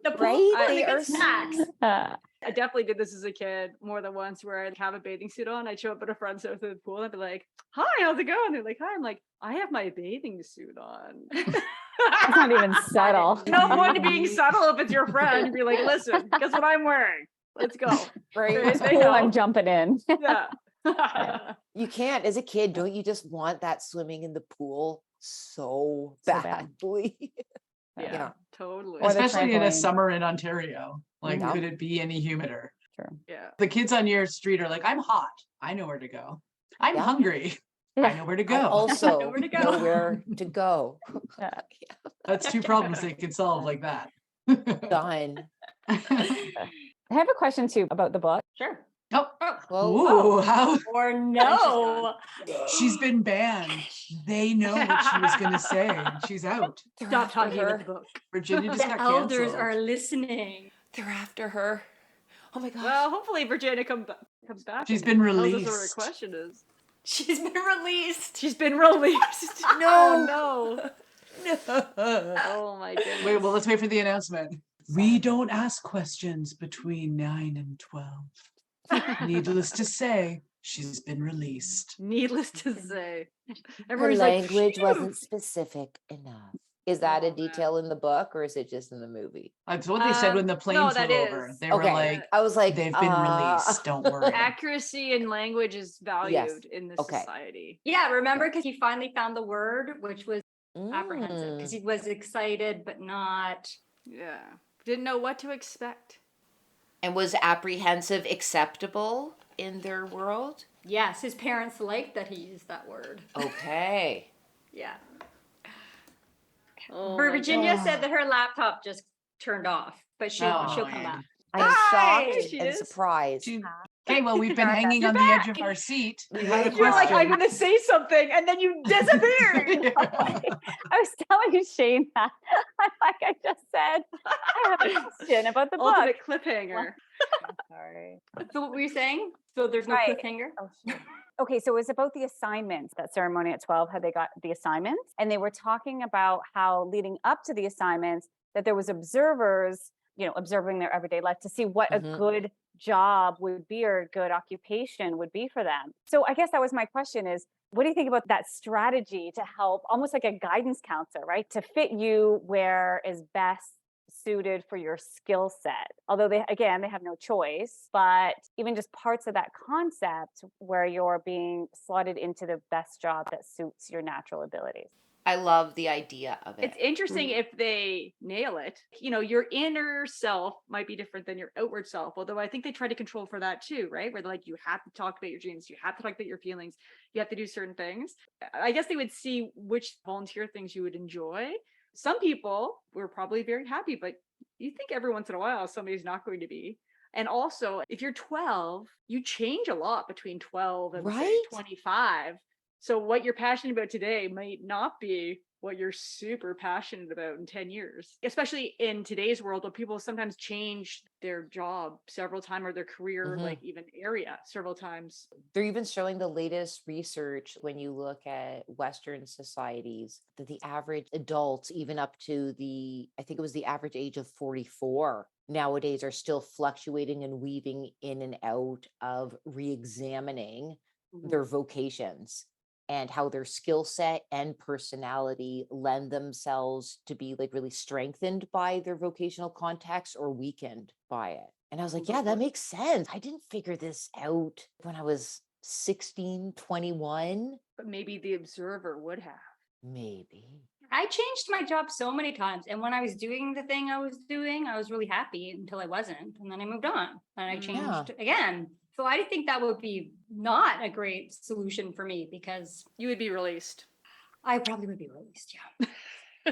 C: The pool,
I: Right?
C: and
I: They
C: the
I: are
C: good snacks.
J: Uh,
C: I definitely did this as a kid more than once where I'd have a bathing suit on. I'd show up at a friend's house at the pool and I'd be like, hi, how's it going? They're like, hi. I'm like, I have my bathing suit on.
J: That's not even subtle.
C: No point in being subtle if it's your friend. You'd be like, listen, guess what I'm wearing? Let's go.
I: Right?
J: This
C: They
J: pool,
C: know.
J: I'm jumping in.
C: Yeah.
I: You can't, as a kid, don't you just want that swimming in the pool so
J: So bad.
I: badly?
C: Yeah, totally.
J: Or the
E: especially in a
J: trampoline.
E: summer in Ontario. Like,
I: Yeah.
E: could it be any humider?
J: True.
C: Yeah.
E: The kids on your street are like, I'm hot. I know where to go. I'm
I: Yeah.
E: hungry. I
J: Yeah.
E: know where to
I: I
E: go.
I: also
C: Nowhere to go.
I: know where to go.
J: Yeah.
E: That's two problems they can solve like that.
I: Done.
J: I have a question too about the book.
C: Sure.
E: Oh,
I: Whoa.
E: ooh, how
C: Or no.
E: she's been banned. They know what she was going to say. She's out.
I: They're
C: Stop
I: after
C: talking
I: her.
C: about the book.
E: Virginia just
C: The
E: got
C: elders
E: canceled.
C: are listening.
I: They're after her. Oh my gosh.
C: Well, hopefully Virginia comes back.
E: She's
C: and
E: been
C: tells us what her
E: released.
C: question is.
D: She's been released.
C: She's been released.
I: No.
C: Oh, no. Oh my goodness.
E: Wait, well, let's wait for the announcement. We don't ask questions between 9 and 12. Needless to say, she's been released.
C: Needless to say.
I: Her
C: Everybody's like,
I: language
C: "Phew."
I: wasn't specific enough. Is that
C: Oh,
I: a
C: man.
I: detail in the book, or is it just in the movie?
E: That's what they said when the plane
C: no,
E: flew
C: that
E: over.
C: is.
E: They were
I: Okay.
E: like,
I: I was like,
E: they've been released. Don't worry.
C: Accuracy in language is valued in this
I: Okay.
C: society. Yeah, remember because he finally found the word, which was
I: Mm.
C: apprehensive, because he was excited but not. Yeah, didn't know what to expect.
I: And was apprehensive acceptable in their world?
C: Yes, his parents liked that he used that word.
I: Okay.
C: Yeah.
I: Oh
C: Virginia said that her laptop just turned off, but she'll
E: Oh,
C: come
E: yeah.
C: back.
I: I am
C: Hi,
I: shocked
C: she
I: and
C: is.
I: surprised.
E: She- Okay, well, we've been hanging on the edge of our seat. We had a
C: You're like, I'm
E: question.
C: gonna say something, and then you disappeared.
J: I was telling Shane that. I'm like, I just said, I have a question about the book.
C: Ultimate cliffhanger.
J: Sorry.
C: So what were you saying? So there's no
J: Right.
C: cliffhanger?
J: Oh, shit. Okay, so it was about the assignments, that ceremony at 12, how they got the assignments. And they were talking about how leading up to the assignments, that there was observers, observing their everyday life to see what
I: Mhm.
J: a good job would be or a good occupation would be for them. So I guess that was my question is, what do you think about that strategy to help, almost like a guidance counselor, right? To fit you where is best suited for your skill set. Although they have no choice, but even just parts of that concept where you're being slotted into the best job that suits your natural abilities.
I: I love the idea of it.
C: It's interesting if they nail it. Your inner self might be different than your outward self, although I think they try to control for that too, right? Where they're like, you have to talk about your dreams, you have to talk about your feelings, you have to do certain things. I guess they would see which volunteer things you would enjoy. Some people were probably very happy, but you think every once in a while somebody's not going to be. And also, if you're 12, you change a lot between 12 and say
I: Right?
C: 25. So what you're passionate about today might not be what you're super passionate about in 10 years, especially in today's world where people sometimes change their job several times or their career, like even area several times.
I: They're even showing the latest research when you look at Western societies that the average adults, even up to I think it was the average age of 44, nowadays are still fluctuating and weaving in and out of re-examining their vocations and how their skill set and personality lend themselves to be like really strengthened by their vocational context or weakened by it. And I was like, yeah, that makes sense. I didn't figure this out when I was 16, 21.
C: But maybe the observer would have.
I: Maybe.
B: I changed my job so many times. And when I was doing the thing I was doing, I was really happy until I wasn't. And then I moved on and I changed again. So I think that would be not a great solution for me because
C: you would be released.
B: I probably would be released. Yeah.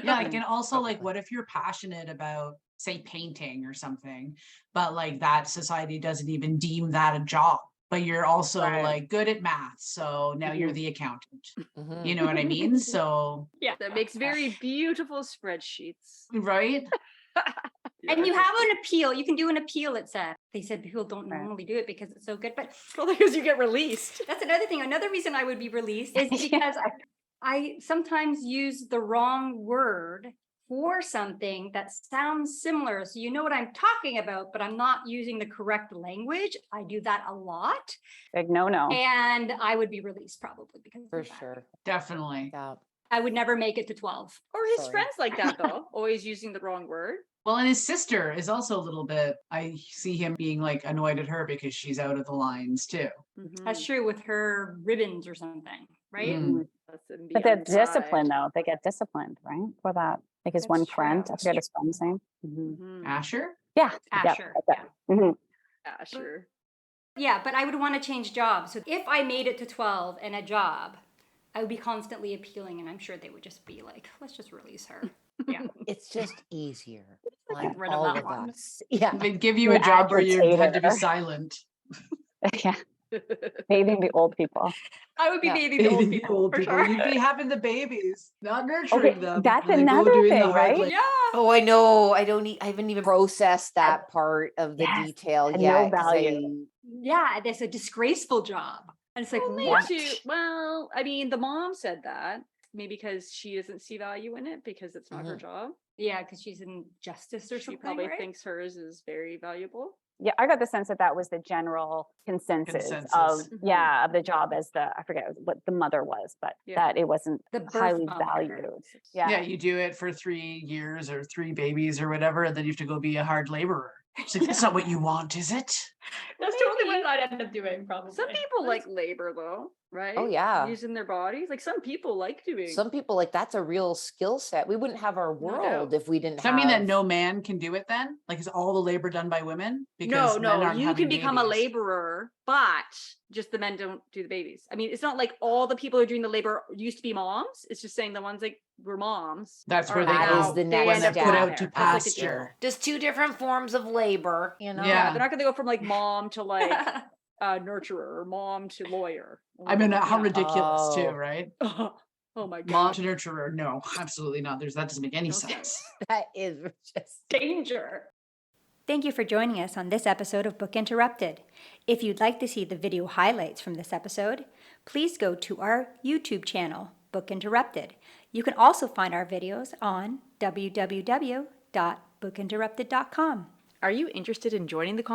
E: Yeah. Like, and also like, what if you're passionate about, say, painting or something, but like that society doesn't even deem that a job, but you're also like good at math. So now you're the accountant. You know what I mean? So
C: yeah, that makes very beautiful spreadsheets.
E: Right.
B: And you have an appeal. You can do an appeal, it said. They said people don't normally do it because it's so good, but
C: well, because you get released.
B: That's another thing. Another reason I would be released is because I sometimes use the wrong word for something that sounds similar. So you know what I'm talking about, but I'm not using the correct language. I do that a lot.
J: Big no.
B: And I would be released probably because
I: For
B: of that.
I: sure.
E: Definitely.
I: Yeah.
B: I would never make it to 12.
C: Or his friends like that though, always using the wrong word.
E: Well, and his sister is also a little bit, I see him being like annoyed at her because she's out of the lines too.
B: That's true with her ribbons or something, right?
J: But they're disciplined though. They get disciplined, right? For that. Like his one friend, I forget his friend's name.
E: Asher?
J: Yeah.
B: Asher.
C: Asher.
B: Yeah, but I would want to change jobs. So if I made it to 12 and a job, I would be constantly appealing, and I'm sure they would just be like, let's just release her. Yeah.
I: It's just easier.
B: Like rid of
I: all
B: that
I: of
B: one.
I: us. Yeah.
E: They'd give you a job where you had to be silent.
J: Yeah. Bathing the old people.
B: I would be bathing the old people, for sure.
E: You'd be having the babies, not nurturing them.
J: That's
E: Like,
J: another
E: doing the
J: thing,
E: hard
J: right?
E: labor.
B: Yeah.
I: Oh, I know. I haven't even processed that part of the
J: Yes.
I: detail
J: And
I: yet.
J: no
I: 'cause
J: value.
B: Yeah, there's a disgraceful job. And it's like, what?
C: Well, I mean, the mom said that. Maybe because she doesn't see value in it because it's not her job.
B: Yeah, because she's in justice or
C: She
B: something,
C: probably
B: right?
C: thinks hers is very valuable.
J: Yeah, I got the sense that that was the general consensus. Of of the job as I forget what the mother was, but that it wasn't highly valued.
E: Yeah, you do it for 3 years or 3 babies or whatever, and then you have to go be a hard laborer. It's like, that's not what you want, is it?
B: That's totally what I'd end up doing, probably.
C: Some people like labor though, right?
I: Oh, yeah.
C: Using their bodies. Like some people like doing.
I: Some people like that's a real skill set. We wouldn't have our world if we didn't
E: Does that mean that no man can do it then? Like, is all the labor done by women? Because men aren't
C: you
E: having
C: can become a
E: babies.
C: laborer, but just the men don't do the babies. I mean, it's not like all the people who are doing the labor used to be moms. It's just saying the ones like were moms.
E: That's where
I: That is the next
E: when they're
I: step.
E: put out to
C: That's like a
E: pasture.
I: Just 2 different forms of labor, you know?
C: Yeah, they're not going to go from like mom to like nurturer or mom to lawyer.
E: I mean, how ridiculous too, right?
C: Oh my God.
E: Mom to nurturer. No, absolutely not. That doesn't make any sense.
I: That is just
B: danger. Thank you for joining us on this episode of Book Interrupted. If you'd like to see the video highlights from this episode, please go to our YouTube channel, Book Interrupted. You can also find our videos on www.bookinterrupted.com.
C: Are you interested in joining the